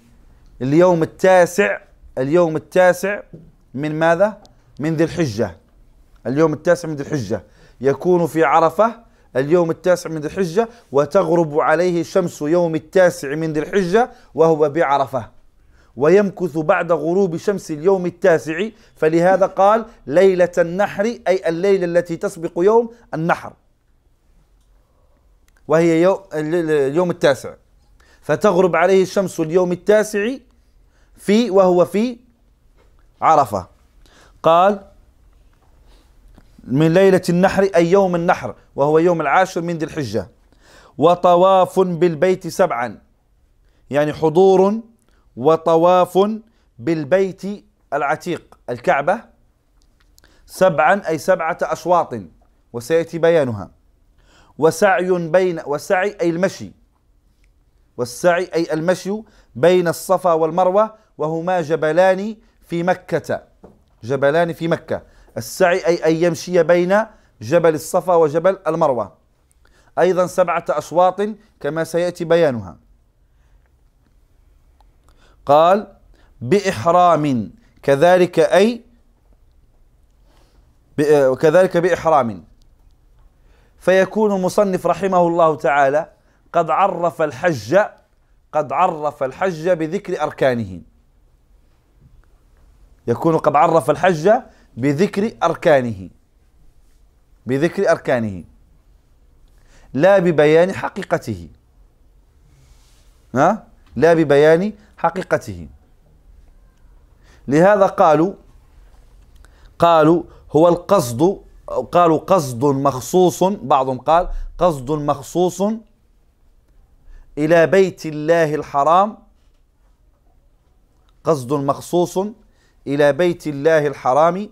اليوم التاسع من ماذا؟ من ذي الحجة. اليوم التاسع من ذي الحجة يكون في عرفة اليوم التاسع من ذي الحجة، وتغرب عليه شمس يوم التاسع من ذي الحجة وهو بعرفة، ويمكث بعد غروب شمس اليوم التاسع، فلهذا قال ليلة النحر، أي الليلة التي تسبق يوم النحر، وهي اليوم التاسع، فتغرب عليه الشمس اليوم التاسع وهو في عرفة. قال من ليلة النحر أي يوم النحر، وهو يوم العاشر من ذي الحجة. وطواف بالبيت سبعا، يعني حضور وطواف بالبيت العتيق الكعبة سبعا أي 7 أشواط، وسيأتي بيانها. والسعي أي المشي، والسعي أي المشي بين الصفا والمروة، وهما جبلان في مكة، جبلان في مكة. السعي أي أن يمشي بين جبل الصفا وجبل المروة، أيضا 7 أشواط كما سيأتي بيانها. قال بإحرام، كذلك بإحرام. فيكون المصنف رحمه الله تعالى قد عرف الحج بذكر أركانه، يكون قد عرف الحج بذكر أركانه لا ببيان حقيقته، لا ببيان حقيقته. لهذا قالوا هو القصد، قالوا قصد مخصوص، بعضهم قال قصد مخصوص إلى بيت الله الحرام، قصد مخصوص إلى بيت الله الحرام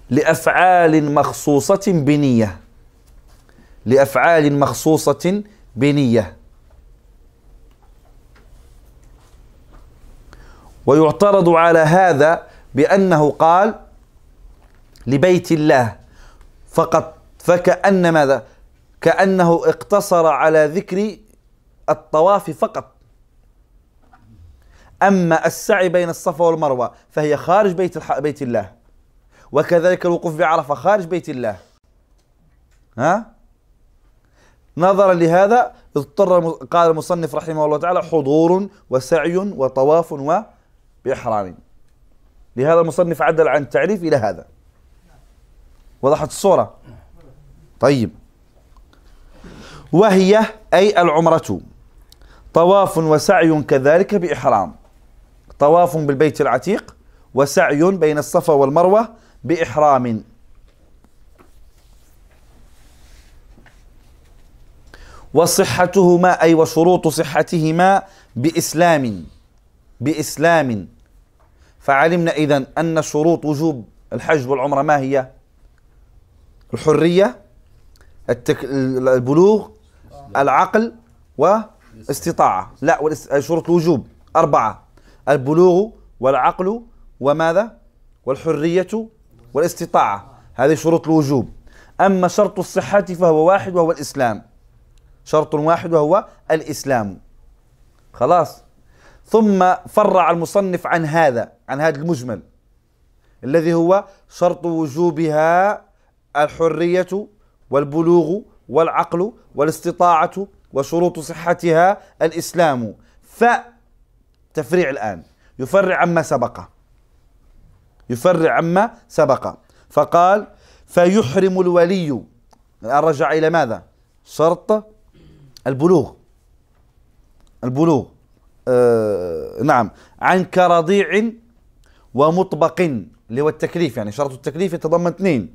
لأفعال مخصوصة بنية. ويعترض على هذا بأنه قال لبيت الله فقط، فكأن ماذا؟ كأنه اقتصر على ذكر الطواف فقط. أما السعي بين الصفا والمروة فهي خارج بيت الله، وكذلك الوقوف بعرفة خارج بيت الله. نظرا لهذا قال المصنف رحمه الله تعالى حضور وسعي وطواف وبإحرام. لهذا المصنف عدل عن التعريف إلى هذا. وضحت الصورة؟ طيب. وهي أي العمرة طواف وسعي كذلك بإحرام، طواف بالبيت العتيق وسعي بين الصفا والمروة بإحرام. وصحتهما أي وشروط صحتهما بإسلام. فعلمنا إذن أن شروط وجوب الحج والعمرة ما هي؟ الحرية، البلوغ، العقل، واستطاعة. لا، شروط الوجوب 4: البلوغ والعقل وماذا؟ والحرية والاستطاعة، هذه شروط الوجوب. أما شرط الصحة فهو واحد وهو الإسلام، شرط واحد وهو الإسلام. خلاص. ثم فرع المصنف عن هذا المجمل الذي هو شرط وجوبها الحرية والبلوغ والعقل والاستطاعة وشروط صحتها الإسلام. فتفريع الآن يفرع عما سبق، فقال فيحرم الولي. رجع إلى ماذا؟ شرط البلوغ نعم، عن كرضيع ومطبق، اللي هو التكليف، يعني شرط التكليف يتضمن 2.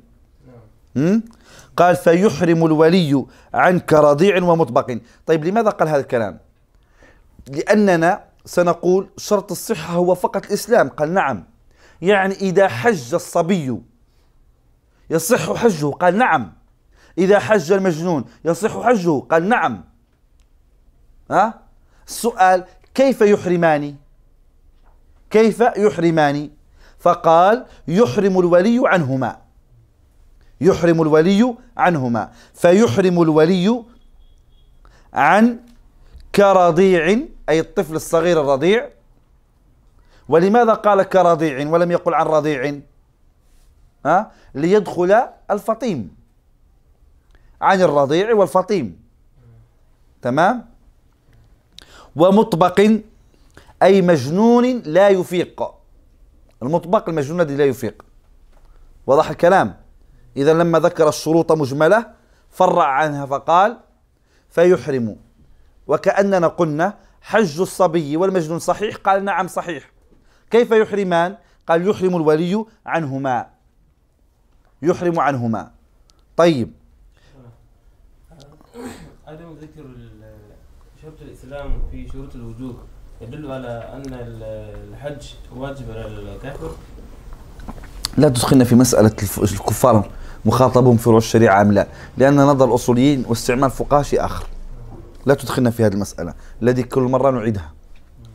قال فيحرم الولي عن كرضيع ومطبق. طيب لماذا قال هذا الكلام؟ لأننا سنقول شرط الصحة هو فقط الإسلام. قال نعم، يعني إذا حج الصبي يصح حجه؟ قال نعم. إذا حج المجنون يصح حجه؟ قال نعم. السؤال كيف يحرمان؟ فقال يحرم الولي عنهما. فيحرم الولي عن كرضيع أي الطفل الصغير الرضيع، ولماذا قال كرضيع ولم يقل عن رضيع؟ ليدخل الفطيم عن الرضيع والفطيم. تمام. ومطبق أي مجنون لا يفيق. المطبق المجنون الذي لا يفيق. وضح الكلام. إذا لما ذكر الشروط مجملة فرع عنها فقال فيحرم. وكأننا قلنا حج الصبي والمجنون صحيح؟ قال نعم صحيح. كيف يحرمان؟ قال يحرم الولي عنهما. يحرم عنهما. طيب. عدم ذكر شرط الإسلام في شروط الوجوب يدل على أن الحج واجب على الكافر؟ لا تدخلنا في مسألة الكفار مخاطبون في فروع الشريعة أم لا، لأن نظر الأصوليين واستعمال فقهاء شيء آخر. لا تدخلنا في هذه المسألة الذي كل مرة نعيدها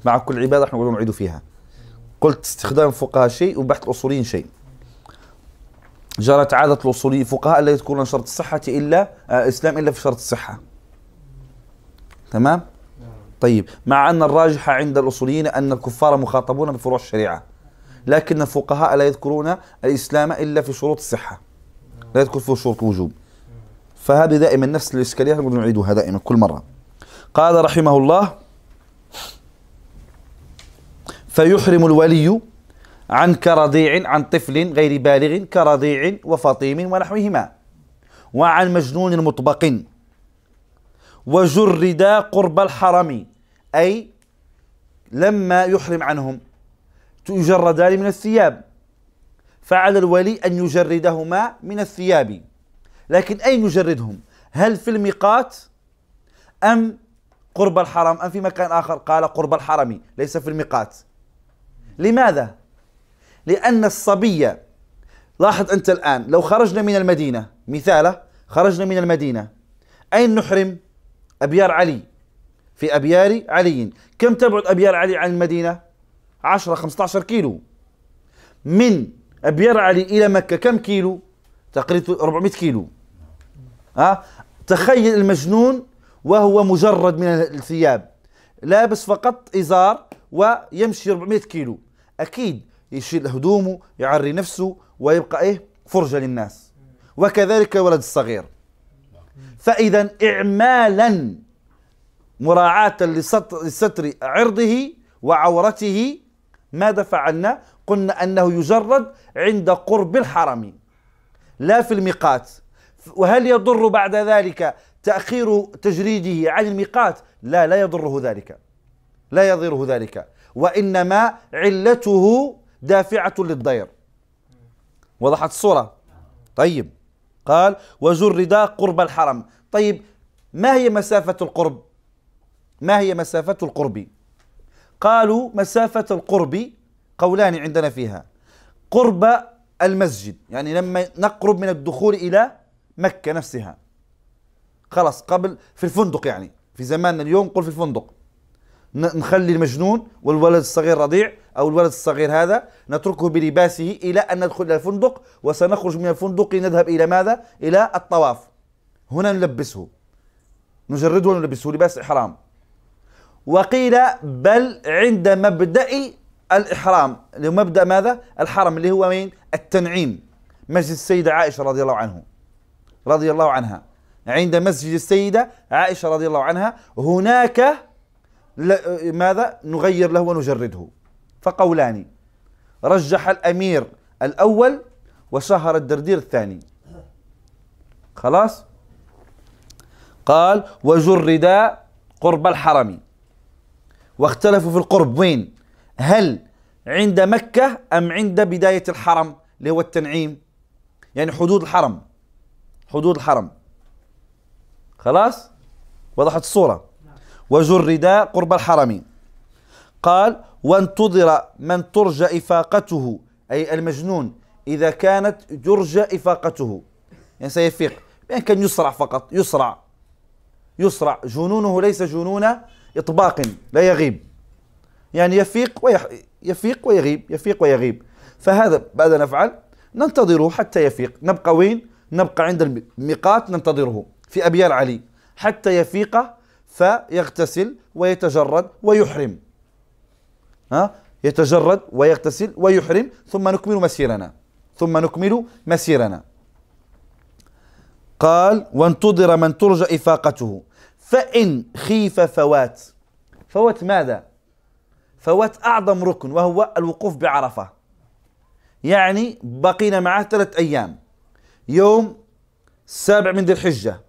مع كل عبادة نحن نقول نعيد فيها. قلت استخدام الفقهاء شيء وبحث الأصوليين شيء. جرت عادة الأصوليين الفقهاء لا يذكرون شرط الصحة إلا الإسلام إلا في شرط الصحة. تمام؟ طيب، مع أن الراجح عند الأصوليين أن الكفار مخاطبون بفروع الشريعة، لكن الفقهاء لا يذكرون الإسلام إلا في شروط الصحة، لا يذكر فيه شروط الوجوب. فهذه دائما نفس الإشكالية نقول نعيدها دائما كل مرة. قال رحمه الله: فيحرم الولي عن كرضيع، عن طفل غير بالغ كرضيع وفطيم ونحوهما، وعن مجنون مطبق، وجردا قرب الحرم، أي لما يحرم عنهم يجردان من الثياب، فعلى الولي أن يجردهما من الثياب. لكن أين يجردهم؟ هل في الميقات أم قرب الحرم أم في مكان آخر؟ قال قرب الحرم ليس في الميقات. لماذا؟ لأن الصبي، لاحظ أنت الآن لو خرجنا من المدينة، مثاله خرجنا من المدينة، أين نحرم؟ أبيار علي، في أبيار علي. كم تبعد أبيار علي عن المدينة؟ 10-15 كيلو. من أبيار علي إلى مكة كم كيلو؟ تقريبا 400 كيلو. تخيل المجنون وهو مجرد من الثياب، لابس فقط إزار ويمشي 400 كيلو، أكيد يشيل هدومه، يعري نفسه، ويبقى فرجة للناس. وكذلك الولد الصغير. فإذا إعمالا مراعاة لستر عرضه وعورته ماذا فعلنا؟ قلنا أنه يجرد عند قرب الحرم لا في الميقات. وهل يضر بعد ذلك تأخير تجريده عن الميقات؟ لا يضره ذلك، لا يضره ذلك، وإنما علته دافعة للضير. وضحت الصورة؟ طيب، قال وجردا قرب الحرم. طيب، ما هي مسافة القرب؟ ما هي مسافة القرب؟ قالوا مسافة القرب قولان عندنا فيها. قرب المسجد، يعني لما نقرب من الدخول إلى مكة نفسها، خلاص قبل في الفندق، يعني في زماننا اليوم قل في الفندق، نخلي المجنون والولد الصغير رضيع أو الولد الصغير هذا نتركه بلباسه إلى أن ندخل إلى الفندق، وسنخرج من الفندق نذهب إلى ماذا؟ إلى الطواف. هنا نلبسه، نجرده ونلبسه لباس إحرام. وقيل بل عند مبدأ الإحرام، اللي هو مبدأ ماذا؟ الحرم، اللي هو مين؟ التنعيم، مسجد السيدة عائشة رضي الله عنها. عند مسجد السيدة عائشة رضي الله عنها هناك ماذا؟ نغير له ونجرده. فقولان، رجح الأمير الأول وشهر الدردير الثاني. خلاص؟ قال وجردا قرب الحرم. واختلفوا في القرب وين؟ هل عند مكة أم عند بداية الحرم اللي هو التنعيم، يعني حدود الحرم، حدود الحرم. خلاص؟ وضحت الصورة. وجردا قرب الحرم. قال وانتظر من ترجى إفاقته، أي المجنون إذا كانت يرجى إفاقته، يعني سيفيق، بأن كان يسرع فقط، يسرع جنونه ليس جنون إطباق لا يغيب، يعني يفيق ويغيب، يفيق ويغيب. فهذا ماذا نفعل؟ ننتظره حتى يفيق. نبقى وين؟ نبقى عند الميقات ننتظره في أبيار علي حتى يفيق، فيغتسل ويتجرد ويحرم. يتجرد ويغتسل ويحرم ثم نكمل مسيرنا. قال وانتظر من ترجى إفاقته فإن خيف فوات ماذا؟ فوات أعظم ركن وهو الوقوف بعرفة. يعني بقينا معه 3 أيام، يوم 7 من ذي الحجة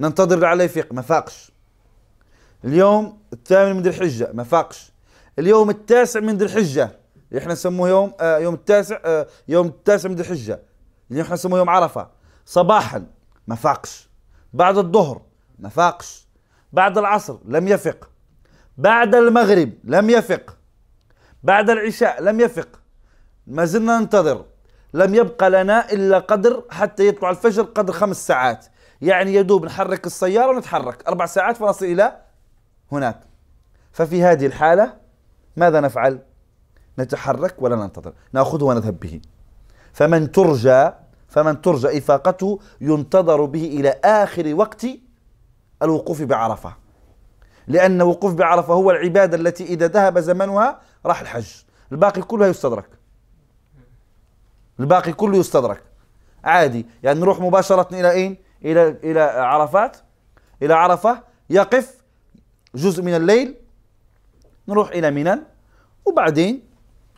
ننتظر عليه يفيق ما فاقش، اليوم 8 من ذي الحجة ما فاقش، اليوم 9 من ذي الحجة اللي احنا نسموه يوم التاسع من ذي الحجة اللي احنا نسموه يوم عرفة، صباحا ما فاقش، بعد الظهر ما فاقش، بعد العصر لم يفق، بعد المغرب لم يفق، بعد العشاء لم يفق، ما زلنا ننتظر، لم يبقى لنا إلا قدر حتى يطلع الفجر قدر 5 ساعات، يعني يدوب نحرك السيارة ونتحرك 4 ساعات فنصل إلى هناك. ففي هذه الحالة ماذا نفعل؟ نتحرك ولا ننتظر، نأخذه ونذهب به. فمن ترجى إفاقته ينتظر به إلى آخر وقت الوقوف بعرفة، لأن الوقوف بعرفة هو العبادة التي إذا ذهب زمنها راح الحج، الباقي كله يستدرك، الباقي كله يستدرك عادي. يعني نروح مباشرة إلى أين؟ إلى عرفات، إلى عرفة، يقف جزء من الليل، نروح إلى منى، وبعدين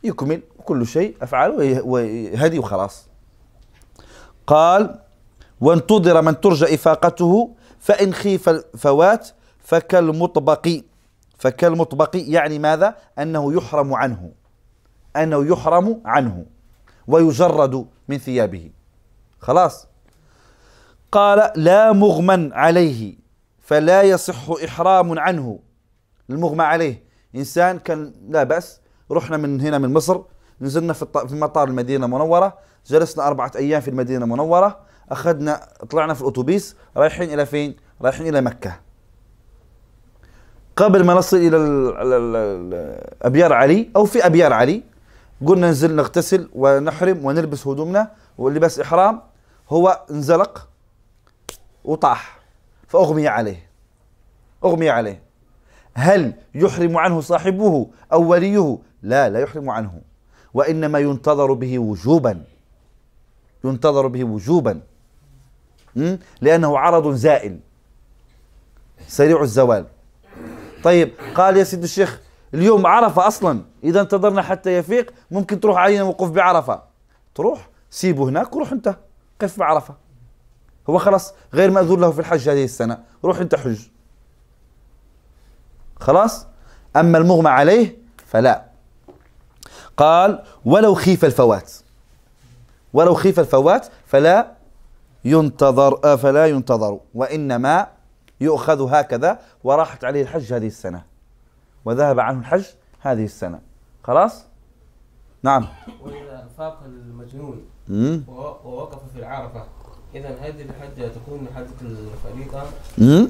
يكمل كل شيء أفعاله وهدي وخلاص. قال وانتظر من ترجى إفاقته فإن خيف الفوات فكالمطبق يعني ماذا؟ أنه يحرم عنه ويجرد من ثيابه خلاص. قال لا مغمى عليه فلا يصح إحرام عنه. المغمى عليه إنسان كان لا بأس، رحنا من هنا من مصر، نزلنا في مطار المدينة المنورة، جلسنا 4 أيام في المدينة المنورة، طلعنا في الأتوبيس رايحين إلى فين؟ رايحين إلى مكة. قبل ما نصل إلى أبيار علي أو في أبيار علي قلنا ننزل نغتسل ونحرم ونلبس هدومنا ولباس إحرام، هو انزلق وطاح فأغمي عليه. هل يحرم عنه صاحبه أو وليه؟ لا يحرم عنه، وإنما ينتظر به وجوبا لأنه عرض زائل سريع الزوال. طيب قال يا سيد الشيخ اليوم عرفة أصلا، إذا انتظرنا حتى يفيق ممكن تروح علينا وقوف بعرفة، تروح سيبه هناك وروح أنت قف بعرفة، هو خلاص غير مأذون له في الحج هذه السنة، روح أنت حج خلاص. أما المغمى عليه فلا. قال ولو خيف الفوات فلا ينتظر وإنما يؤخذ هكذا، وراحت عليه الحج هذه السنة وذهب عنه الحج هذه السنة خلاص. نعم. وإذا فاق المجنون ووقف في العرفة، إذا هذه الحجة تكون حجة الفريضة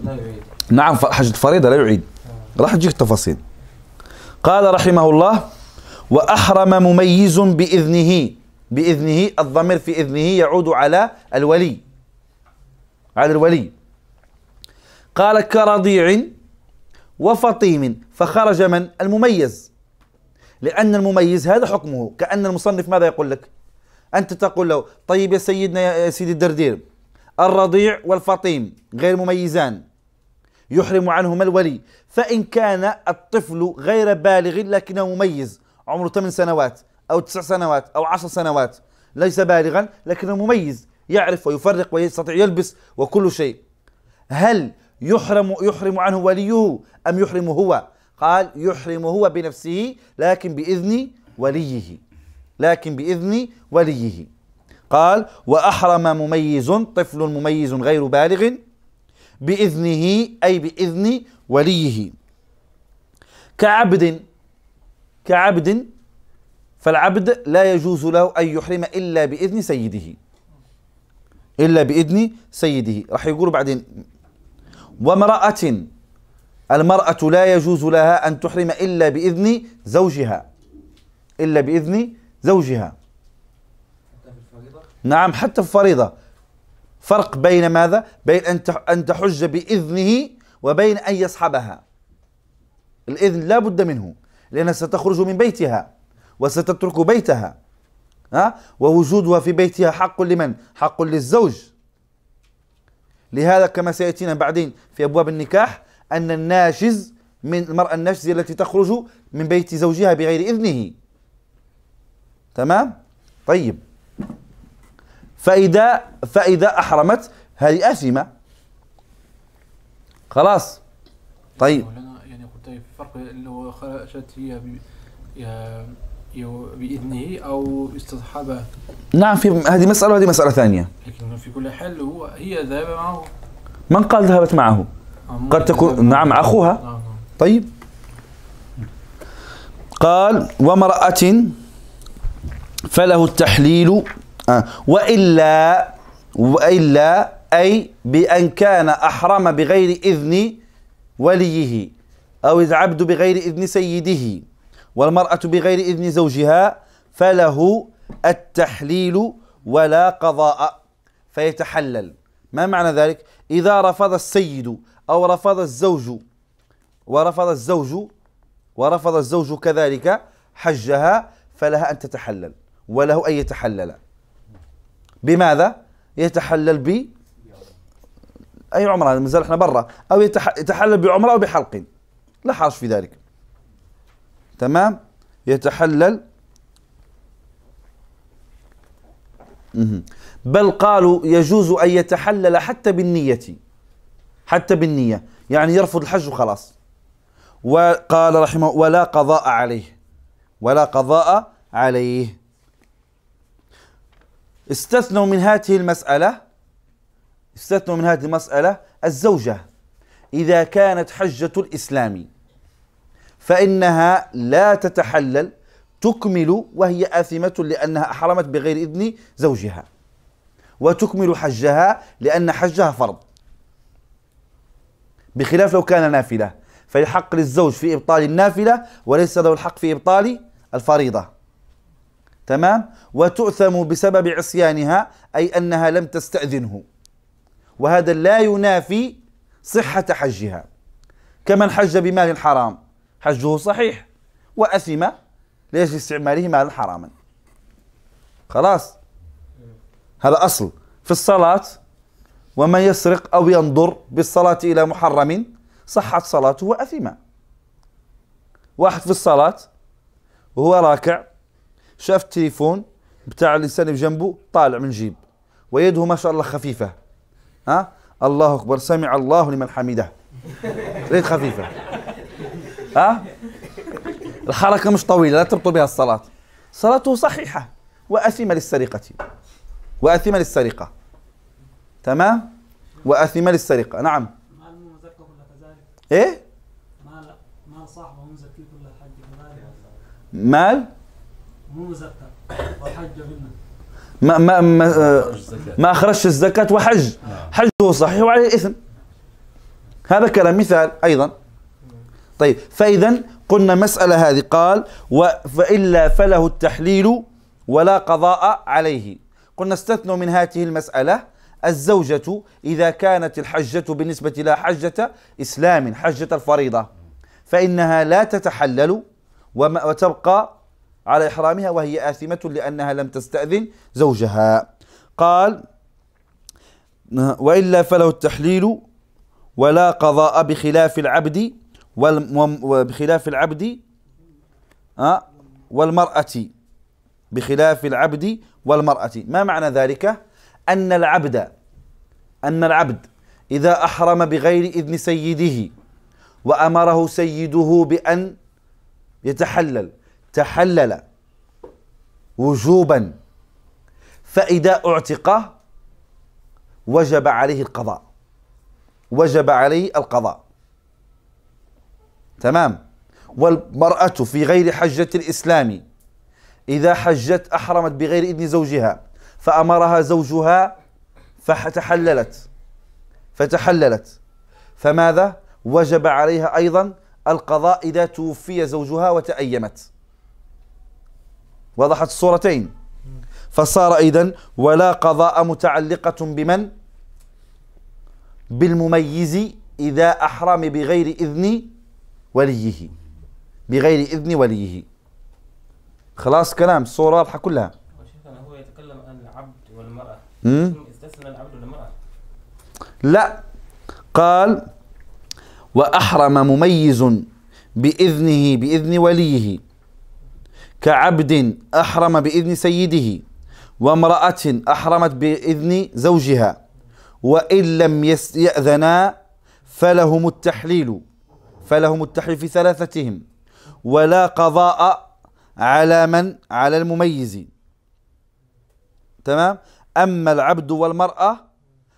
لا يعيد. نعم حجة الفريضة لا يعيد، راح تجيك التفاصيل. قال رحمه الله وأحرم مميز بإذنه، الضمير في إذنه يعود على الولي، قال كرضيع وفطيم، فخرج من المميز، لأن المميز هذا حكمه. كأن المصنف ماذا يقول لك؟ أنت تقول له طيب يا سيدنا يا سيدي الدردير، الرضيع والفطيم غير مميزان يحرم عنهما الولي، فإن كان الطفل غير بالغ لكنه مميز، عمره 8 سنوات أو 9 سنوات أو 10 سنوات، ليس بالغا لكنه مميز، يعرف ويفرق ويستطيع يلبس وكل شيء، هل يحرم عنه وليه أم يحرم هو؟ قال يحرم هو بنفسه لكن بإذن وليه. قال وأحرم مميز، طفل مميز غير بالغ، بإذنه أي بإذن وليه. كعبد فالعبد لا يجوز له أن يحرم إلا بإذن سيده، راح يقول بعدين. وامرأة، المرأة لا يجوز لها أن تحرم إلا بإذن زوجها، نعم حتى في الفريضة. فرق بين ماذا؟ بين أن تحج بإذنه وبين أن يصحبها. الإذن لا بد منه لأنها ستخرج من بيتها وستترك بيتها، ووجودها في بيتها حق لمن؟ حق للزوج. لهذا كما سيأتينا بعدين في أبواب النكاح أن الناشز من المرأة الناشزة التي تخرج من بيت زوجها بغير إذنه. تمام؟ طيب، فإذا أحرمت هذه آثمة خلاص. طيب يعني قلت في فرق اللي هو خرجت هي بإذنه أو استصحابه. نعم، في هذه مسألة وهذه مسألة ثانية. لكن في كل حال هي ذهب معه. من قال ذهبت معه؟ قد تكون نعم مع أخوها. طيب، قال وامرأة فله التحليل وإلا أي بأن كان أحرم بغير إذن وليه، أو العبد بغير إذن سيده والمرأة بغير إذن زوجها، فله التحليل ولا قضاء فيتحلل. ما معنى ذلك؟ إذا رفض السيد أو رفض الزوج كذلك حجها، فلها أن تتحلل وله أن يتحلل. بماذا؟ يتحلل أي عمرة، مازال احنا برا، أو يتحلل بعمرة أو بحلق، لا حرج في ذلك. تمام؟ يتحلل. بل قالوا يجوز أن يتحلل حتى بالنية، يعني يرفض الحج وخلاص. وقال رحمه ولا قضاء عليه. استثنوا من هذه المسألة الزوجة إذا كانت حجة الإسلام، فإنها لا تتحلل، تكمل وهي آثمة لأنها أحرمت بغير إذن زوجها، وتكمل حجها لأن حجها فرض، بخلاف لو كان نافلة، فالحق للزوج في إبطال النافلة وليس له الحق في إبطال الفريضة. تمام؟ وتؤثم بسبب عصيانها، أي أنها لم تستأذنه، وهذا لا ينافي صحة حجها. كمن حج بمال حرام حجه صحيح وأثم ليش استعماله مالا حراما. خلاص، هذا أصل في الصلاة. ومن يسرق أو ينظر بالصلاة إلى محرم صحت صلاته وأثم. واحد في الصلاة وهو راكع شاف التليفون بتاع الإنسان اللي بجنبه طالع من جيب ويده ما شاء الله خفيفة، الله أكبر سمع الله لمن حمده، ريت خفيفة، الحركة مش طويلة لا تبطل بها الصلاة، صلاته صحيحة وأثم للسرقة. تمام؟ وأثم للسرقة. نعم. إيه؟ مال صاحبه مو مزكي كل حج كذلك. مال مو مزكى وحج ما منه. ما أخرجش الزكاة وحج، حجه صحيح وعليه إثم. هذا كلام مثال أيضا. طيب، فإذا قلنا مسألة هذه قال فإلا فله التحليل ولا قضاء عليه. قلنا استثنوا من هذه المسألة الزوجة إذا كانت الحجة بالنسبة لها حجة إسلام، حجة الفريضة، فإنها لا تتحلل وتبقى على إحرامها وهي آثمة لأنها لم تستأذن زوجها. قال وإلا فله التحليل ولا قضاء بخلاف العبد والمرأة. ما معنى ذلك؟ أن العبد إذا أحرم بغير إذن سيده وأمره سيده بأن تحلل وجوبا، فإذا اعتق وجب عليه القضاء. تمام؟ والمرأة في غير حجة الإسلام إذا حجت أحرمت بغير إذن زوجها فأمرها زوجها فتحللت، فماذا؟ وجب عليها أيضا القضاء إذا توفي زوجها وتأيمت. وضحت الصورتين. فصار إذن ولا قضاء متعلقة بمن؟ بالمميز إذا أحرم بغير إذن وليه. خلاص كلام الصورة واضحة كلها. وشيخنا هو يتكلم عن العبد والمرأة، مم؟ ثم استثنى العبد والمرأة. لا، قال وأحرم مميز بإذن وليه كعبد أحرم بإذن سيده، وامرأة أحرمت بإذن زوجها، وإن لم يأذنا فلهم التحليل في ثلاثتهم، ولا قضاء على المميز. تمام. أما العبد والمرأة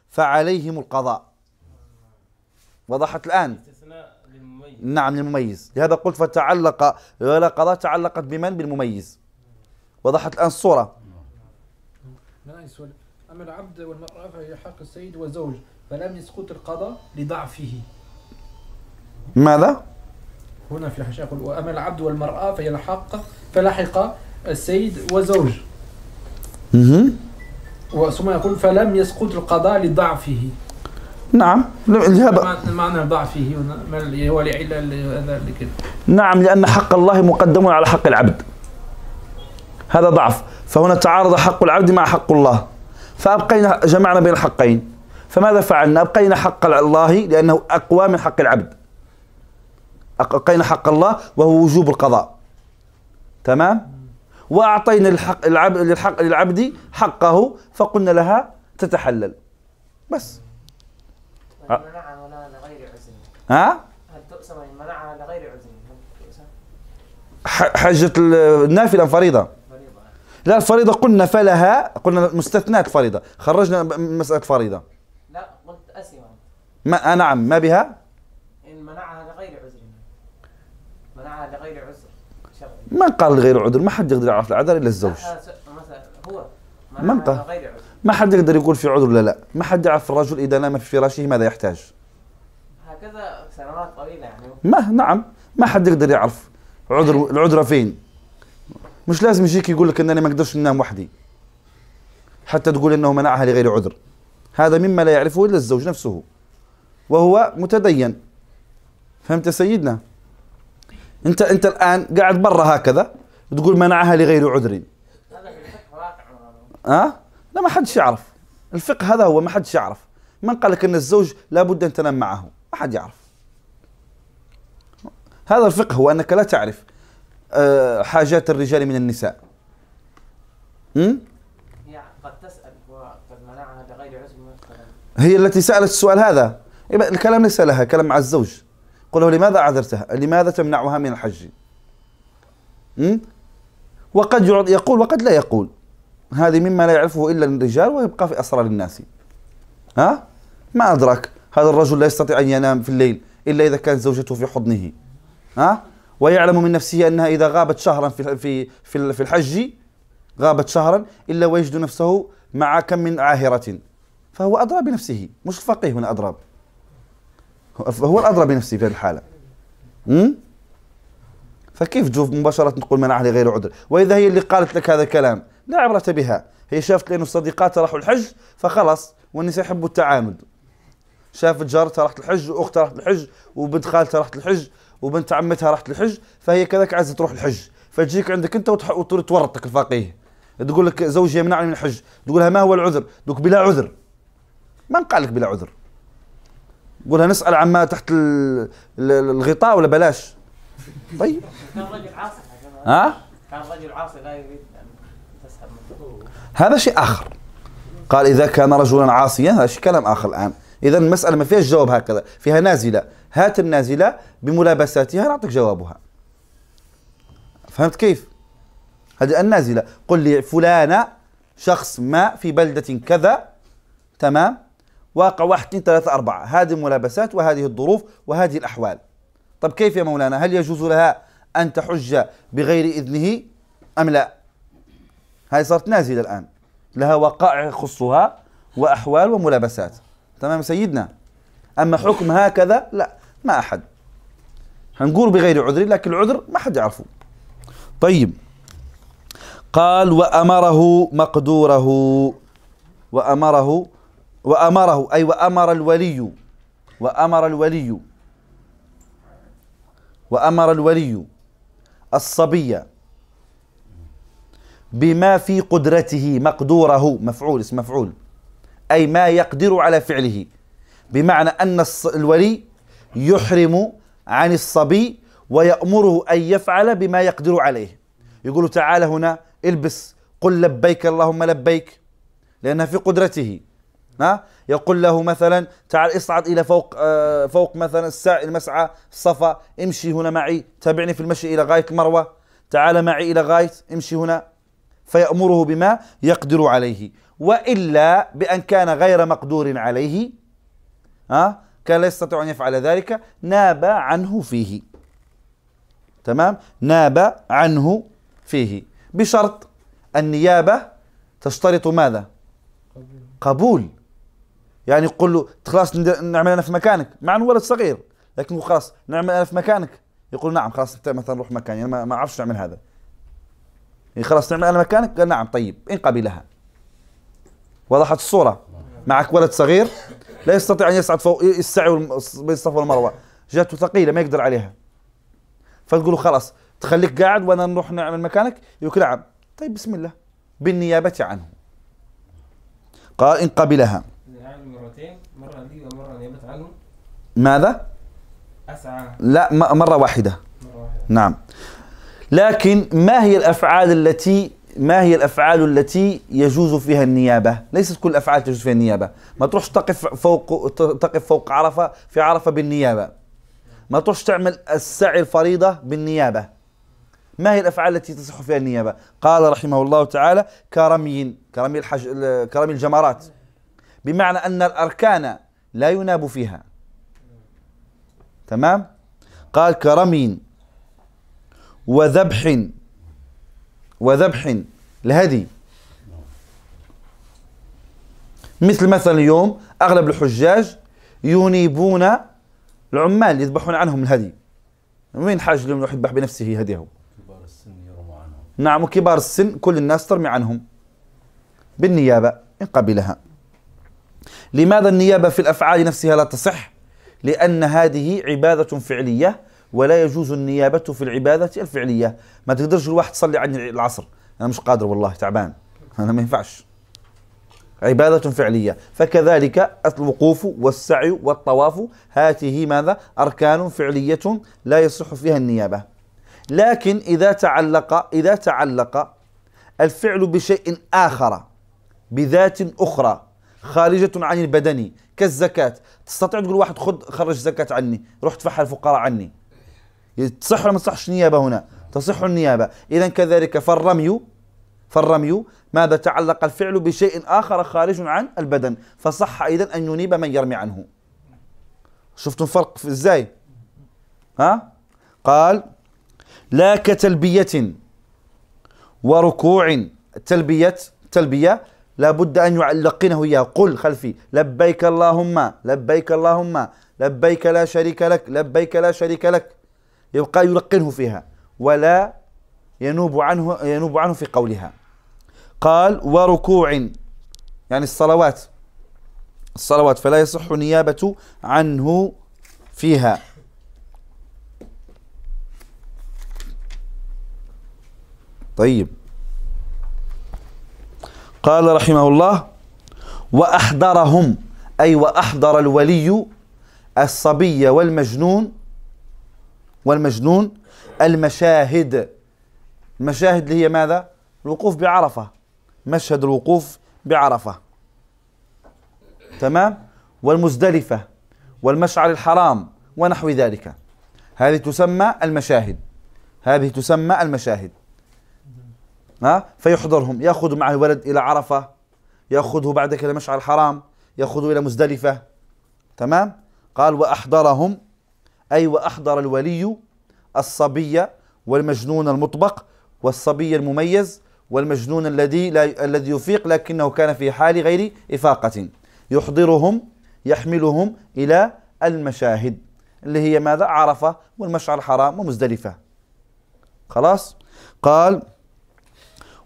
فعليهم القضاء. وضحت الآن؟ استثناء للمميز. نعم للمميز، لهذا قلت فتعلق ولا قضاء تعلقت بمن؟ بالمميز. وضحت الآن الصورة؟ أما العبد والمرأة فهي حق السيد والزوج، فلم يسقط القضاء لضعفه. ماذا؟ هنا في الحاشية يقول وأما العبد والمرأة فهي فلحق السيد والزوج. ثم يقول فلم يسقط القضاء لضعفه. نعم لهذا معنى ضعفه هو لعلة كده. نعم، لأن حق الله مقدم على حق العبد، هذا ضعف، فهنا تعارض حق العبد مع حق الله، فأبقينا جمعنا بين الحقين. فماذا فعلنا؟ أبقينا حق الله لأنه أقوى من حق العبد، أبقينا حق الله وهو وجوب القضاء. تمام. وأعطينا للعبد حقه، فقلنا لها تتحلل بس. المنعة ولا لغير عذر. ها؟ هل تقسم المنعة لغير عذر؟ حجة النافلة فريضة. لا الفريضة قلنا قلنا مستثنات فريضة، خرجنا مسألة فريضة. لا قلت أسمة. نعم ما بها؟ إن منعها لغير عذر. منعها لغير عذر شرعي. ما قال لغير عذر، ما حد يقدر يعرف العذر إلا الزوج. مثلا هو من قال؟ لغير عذر. ما حد يقدر يقول في عذر ولا لا، ما حد يعرف الرجل إذا نام في فراشه ماذا يحتاج. هكذا سنوات طويلة يعني. نعم ما حد يقدر يعرف العذر فين. مش لازم يجيك يقول لك انني ما اقدرش انام وحدي حتى تقول انه منعها لغير عذر. هذا مما لا يعرفه الا الزوج نفسه وهو متدين. فهمت يا سيدنا؟ انت الان قاعد برا هكذا تقول منعها لغير عذر. هذا في الفقه واقع. لا ما حدش يعرف الفقه، هذا هو ما حدش يعرف. من قال لك ان الزوج لابد ان تنام معه؟ ما حد يعرف. هذا الفقه هو انك لا تعرف حاجات الرجال من النساء. هي قد تسأل وقد منعها لغير عذر مثلا. هي التي سألت السؤال هذا. الكلام ليس لها، كلام مع الزوج. قل له لماذا أعذرتها؟ لماذا تمنعها من الحج؟ وقد يقول وقد لا يقول. هذه مما لا يعرفه إلا الرجال ويبقى في أسرار الناس. ما أدرك هذا الرجل لا يستطيع أن ينام في الليل إلا إذا كانت زوجته في حضنه. ويعلم من نفسه أنها إذا غابت شهرا في الحج غابت شهرا إلا ويجد نفسه مع كم من عاهرة. فهو أدرى بنفسه، مش الفقيه هنا أدرى، هو الأدرى بنفسه في هذه الحالة. فكيف تجوف مباشرة تقول منعها لغير عذر؟ وإذا هي اللي قالت لك هذا الكلام لا عبرة بها، هي شافت لأنه الصديقات راحوا الحج فخلص، والنساء يحبوا التعاند. شافت جارتها راحت الحج، وأختها راحت الحج، وبنت خالتها راحت الحج، وبنت عمتها راحت الحج، فهي كذاك عايزة تروح الحج، فتجيك عندك أنت وتورطك الفقيه، تقول لك زوجي يمنعني من الحج، تقولها ما هو العذر؟ تقول بلا عذر. من قال لك بلا عذر؟ قولها نسأل عما تحت الغطاء ولا بلاش؟ طيب كان رجل عاصي. كان رجل عاصي لا يريد أن تسحب منه. هذا شيء آخر. قال إذا كان رجلا عاصيا، هذا شيء كلام آخر الآن. إذا المسألة ما فيهاش جواب هكذا، فيها نازلة. هات النازلة بملابساتها نعطيك جوابها. فهمت كيف؟ هذه النازلة. قل لي فلانة شخص ما في بلدة كذا، تمام، واقع 1 2 3 4، هذه الملابسات وهذه الظروف وهذه الأحوال. طب كيف يا مولانا؟ هل يجوز لها أن تحج بغير إذنه أم لا؟ هذه صارت نازلة الآن، لها وقائع يخصها وأحوال وملابسات. تمام سيدنا؟ أما حكم هكذا لا، ما أحد. هنقول بغير عذر، لكن العذر ما حد يعرفه. طيب قال وأمره مقدوره، وأمره أي وأمر الولي الصبي بما في قدرته، مقدوره مفعول، اسم مفعول، أي ما يقدر على فعله، بمعنى أن الولي يحرم عن الصبي ويأمره أن يفعل بما يقدر عليه. يقول تعال هنا البس، قل لبيك اللهم لبيك، لأنها في قدرته. يقول له مثلا تعال اصعد إلى فوق مثلا المسعى الصفا، امشي هنا معي، تابعني في المشي إلى غاية المروة، تعال معي إلى غاية، امشي هنا، فيأمره بما يقدر عليه. وإلا بأن كان غير مقدور عليه، كان لا يستطيع أن يفعل ذلك، ناب عنه فيه. تمام؟ ناب عنه فيه، بشرط النيابة تشترط ماذا؟ قبول. يعني يقول له خلاص نعمل أنا في مكانك، مع أنه ولد صغير، لكن خلاص نعمل أنا في مكانك، يقول نعم خلاص أنت مثلا روح مكاني، أنا ما أعرفش نعمل هذا، يعني خلاص نعمل أنا مكانك، قال نعم طيب إن قبلها. وضحت الصورة؟ معك ولد صغير لا يستطيع أن يصعد فوق السعي بين الصفا والمروة، جاته ثقيلة ما يقدر عليها، فتقول له خلاص تخليك قاعد وأنا نروح نعمل مكانك، يقول نعم طيب بسم الله، بالنيابة عنه. قال إن قبلها. مرتين، مرة لي ومرة نيابة عنه. ماذا؟ أسعى. لا مرة واحدة. نعم. لكن ما هي الأفعال التي يجوز فيها النيابة؟ ليست كل الأفعال تجوز فيها النيابة. ما تروحش تقف فوق عرفة في عرفة بالنيابة، ما تروحش تعمل السعي الفريضة بالنيابة. ما هي الأفعال التي تصح فيها النيابة؟ قال رحمه الله تعالى كرمي الجمرات، بمعنى أن الأركان لا يناب فيها. تمام؟ قال كرمي وذبح الهدي، مثلا اليوم أغلب الحجاج ينيبون العمال يذبحون عنهم الهدي، وين حاج لهم يروح يذبح بنفسه هديه؟ كبار السن يرموا عنهم. نعم، وكبار السن كل الناس ترمي عنهم بالنيابة إن قبلها. لماذا النيابة في الأفعال نفسها لا تصح؟ لأن هذه عبادة فعلية، ولا يجوز النيابة في العبادة الفعلية. ما تقدرش الواحد تصلي عني العصر، أنا مش قادر والله تعبان، أنا ما ينفعش، عبادة فعلية. فكذلك الوقوف والسعي والطواف، هذه ماذا؟ أركان فعلية لا يصح فيها النيابة. لكن إذا تعلق الفعل بشيء آخر، بذات أخرى خارجة عن البدن، كالزكاة، تستطيع تقول واحد خرج زكاة عني، روح تفحل الفقراء عني، تصح ولا ما تصحش النيابة هنا؟ تصح النيابة. إذا كذلك فالرمي ماذا؟ تعلق الفعل بشيء آخر خارج عن البدن، فصح إذن أن ينيب من يرمي عنه. شفتم الفرق في إزاي؟ قال لا كتلبية وركوع. تلبية لابد أن يلقنه إياه، قل خلفي لبيك اللهم لبيك اللهم لبيك لا شريك لك لبيك لا شريك لك، يبقى يلقنه فيها ولا ينوب عنه في قولها. قال وركوع يعني الصلوات فلا يصح النيابة عنه فيها. طيب، قال رحمه الله وأحضرهم، أي وأحضر الولي الصبي والمجنون المشاهد اللي هي ماذا؟ الوقوف بعرفة، مشهد الوقوف بعرفة، تمام؟ والمزدلفة والمشعر الحرام ونحو ذلك، هذه تسمى المشاهد. فيحضرهم، يأخذ معه الولد إلى عرفة، يأخذه بعدك إلى مشعر الحرام، يأخذه إلى مزدلفة، تمام؟ قال وأحضرهم، أي وأحضر الولي الصبي والمجنون المطبق، والصبي المميز، والمجنون الذي يفيق لكنه كان في حال غير إفاقة، يحضرهم يحملهم إلى المشاهد اللي هي ماذا؟ عرفة والمشعر الحرام ومزدلفة. خلاص؟ قال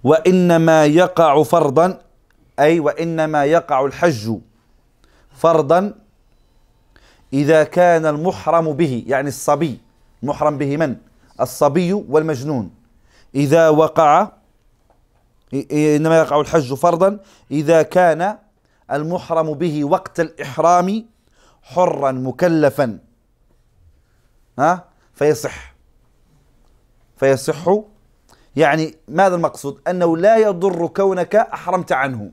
وإنما يقع فرضا، أي وإنما يقع الحج فرضا إذا كان المحرم به، يعني الصبي، المحرم به من؟ الصبي والمجنون، إذا وقع إنما يقع الحج فرضا إذا كان المحرم به وقت الإحرام حرا مكلفا فيصح يعني ماذا المقصود؟ أنه لا يضر كونك أحرمت عنه،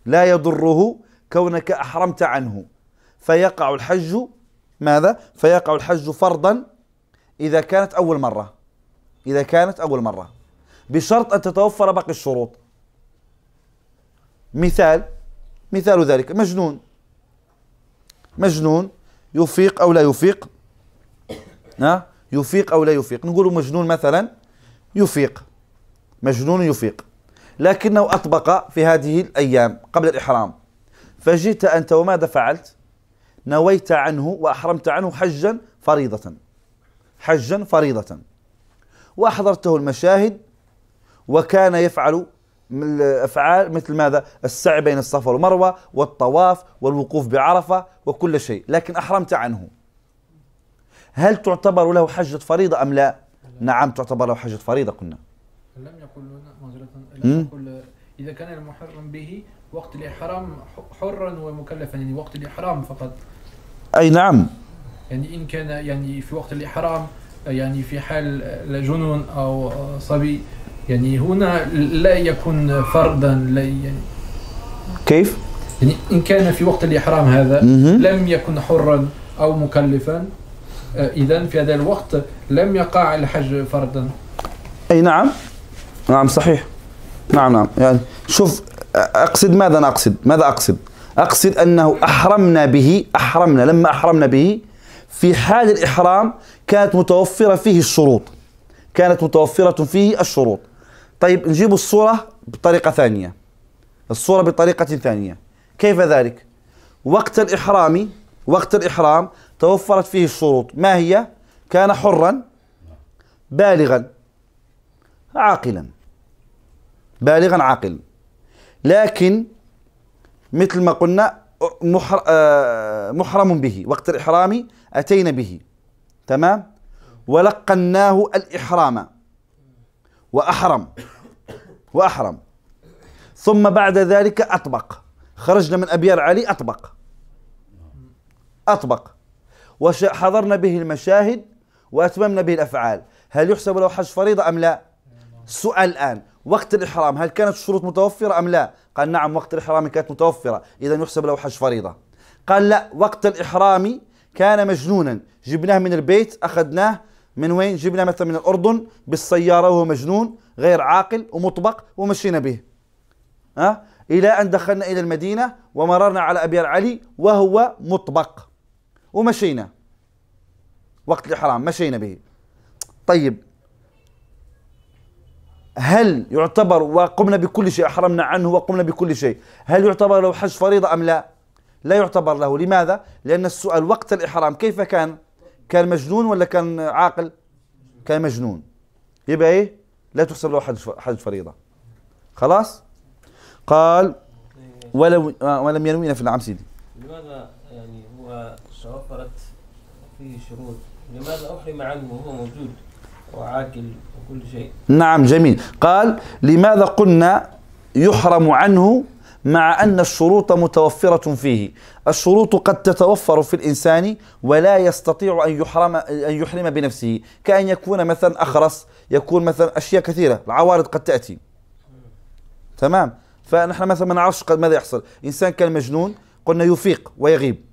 لا يضره كونك أحرمت عنه، فيقع الحج ماذا؟ فيقع الحج فرضا إذا كانت أول مرة، بشرط أن تتوفر باقي الشروط. مثال ذلك مجنون يفيق أو لا يفيق، يفيق أو لا يفيق. نقول مجنون مثلا يفيق، مجنون يفيق، لكنه أطبق في هذه الأيام قبل الإحرام، فجئت أنت وماذا فعلت؟ نويت عنه وأحرمت عنه حجا فريضة، وأحضرته المشاهد، وكان يفعل الأفعال مثل ماذا؟ السعي بين الصفا والمروة والطواف والوقوف بعرفة وكل شيء، لكن أحرمت عنه. هل تعتبر له حجة فريضة أم لا؟ نعم تعتبر له حجة فريضة. قلنا لم يقل إذا كان المحرم به وقت الإحرام حرا ومكلفا، يعني وقت الإحرام فقط. أي نعم، يعني إن كان يعني في وقت الإحرام يعني في حال جنون أو صبي، يعني هنا لا يكون فرضا، لا يعني كيف؟ يعني إن كان في وقت الإحرام هذا لم يكن حرا أو مكلفا، إذن في هذا الوقت لم يقع الحج فرضا. أي نعم صحيح، نعم يعني شوف، أقصد ماذا أقصد أنه أحرمنا لما أحرمنا به في حال الإحرام كانت متوفرة فيه الشروط. طيب نجيب الصورة بطريقة ثانية. كيف ذلك؟ وقت الإحرام توفرت فيه الشروط، ما هي؟ كان حرا بالغا عاقلا، لكن مثل ما قلنا محرم به وقت الإحرام، أتينا به تمام، ولقناه الإحرام وأحرم، ثم بعد ذلك أطبق، خرجنا من أبيار علي أطبق وحضرنا به المشاهد وأتممنا به الأفعال، هل يحسب له حج فريضة أم لا؟ السؤال الآن، وقت الإحرام هل كانت الشروط متوفرة أم لا؟ قال نعم وقت الإحرام كانت متوفرة، إذن يحسب له حج فريضة. قال لا، وقت الإحرام كان مجنونا، جبناه من البيت، أخذناه من وين؟ جبناه مثلا من الأردن بالسيارة وهو مجنون غير عاقل ومطبق، ومشينا به إلى أن دخلنا إلى المدينة ومررنا على أبيار علي وهو مطبق، ومشينا وقت الإحرام مشينا به. طيب هل يعتبر وقمنا بكل شيء، أحرمنا عنه وقمنا بكل شيء، هل يعتبر له حج فريضة أم لا؟ لا يعتبر له. لماذا؟ لأن السؤال وقت الإحرام كيف كان؟ كان مجنون ولا كان عاقل؟ كان مجنون، يبقى إيه؟ لا تحسب له حج فريضة. خلاص؟ قال ولم ينوينا في العام سيدي. لماذا يعني هو توفرت فيه شروط، لماذا أحرم عنه وهو موجود وعاقل وكل شيء؟ نعم جميل. قال لماذا قلنا يحرم عنه مع أن الشروط متوفرة فيه؟ الشروط قد تتوفر في الإنسان ولا يستطيع أن يحرم بنفسه، كأن يكون مثلا أخرس، يكون مثلا أشياء كثيرة، العوارض قد تأتي تمام. فنحن مثلا ما نعرفش ماذا يحصل. إنسان كان مجنون قلنا يفيق ويغيب،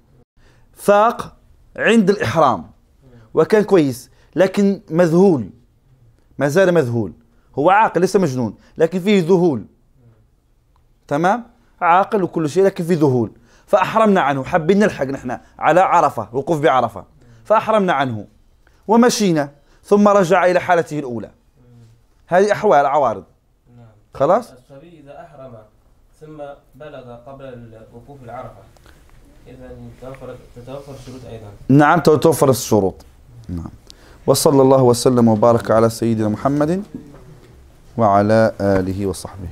فاق عند الإحرام وكان كويس، لكن مذهول، ما زال مذهول، هو عاقل ليس مجنون لكن فيه ذهول تمام، عاقل وكل شيء لكن فيه ذهول، فأحرمنا عنه، حابين نلحق نحن على عرفة، وقوف بعرفة، فأحرمنا عنه ومشينا، ثم رجع إلى حالته الأولى. هذه أحوال عوارض. خلاص؟ الصبي إذا أحرم ثم بلغ قبل الوقوف العرفة، إذا تتوفر الشروط أيضا. نعم تتوفر الشروط. نعم. وصلى الله وسلم وبارك على سيدنا محمد وعلى آله وصحبه.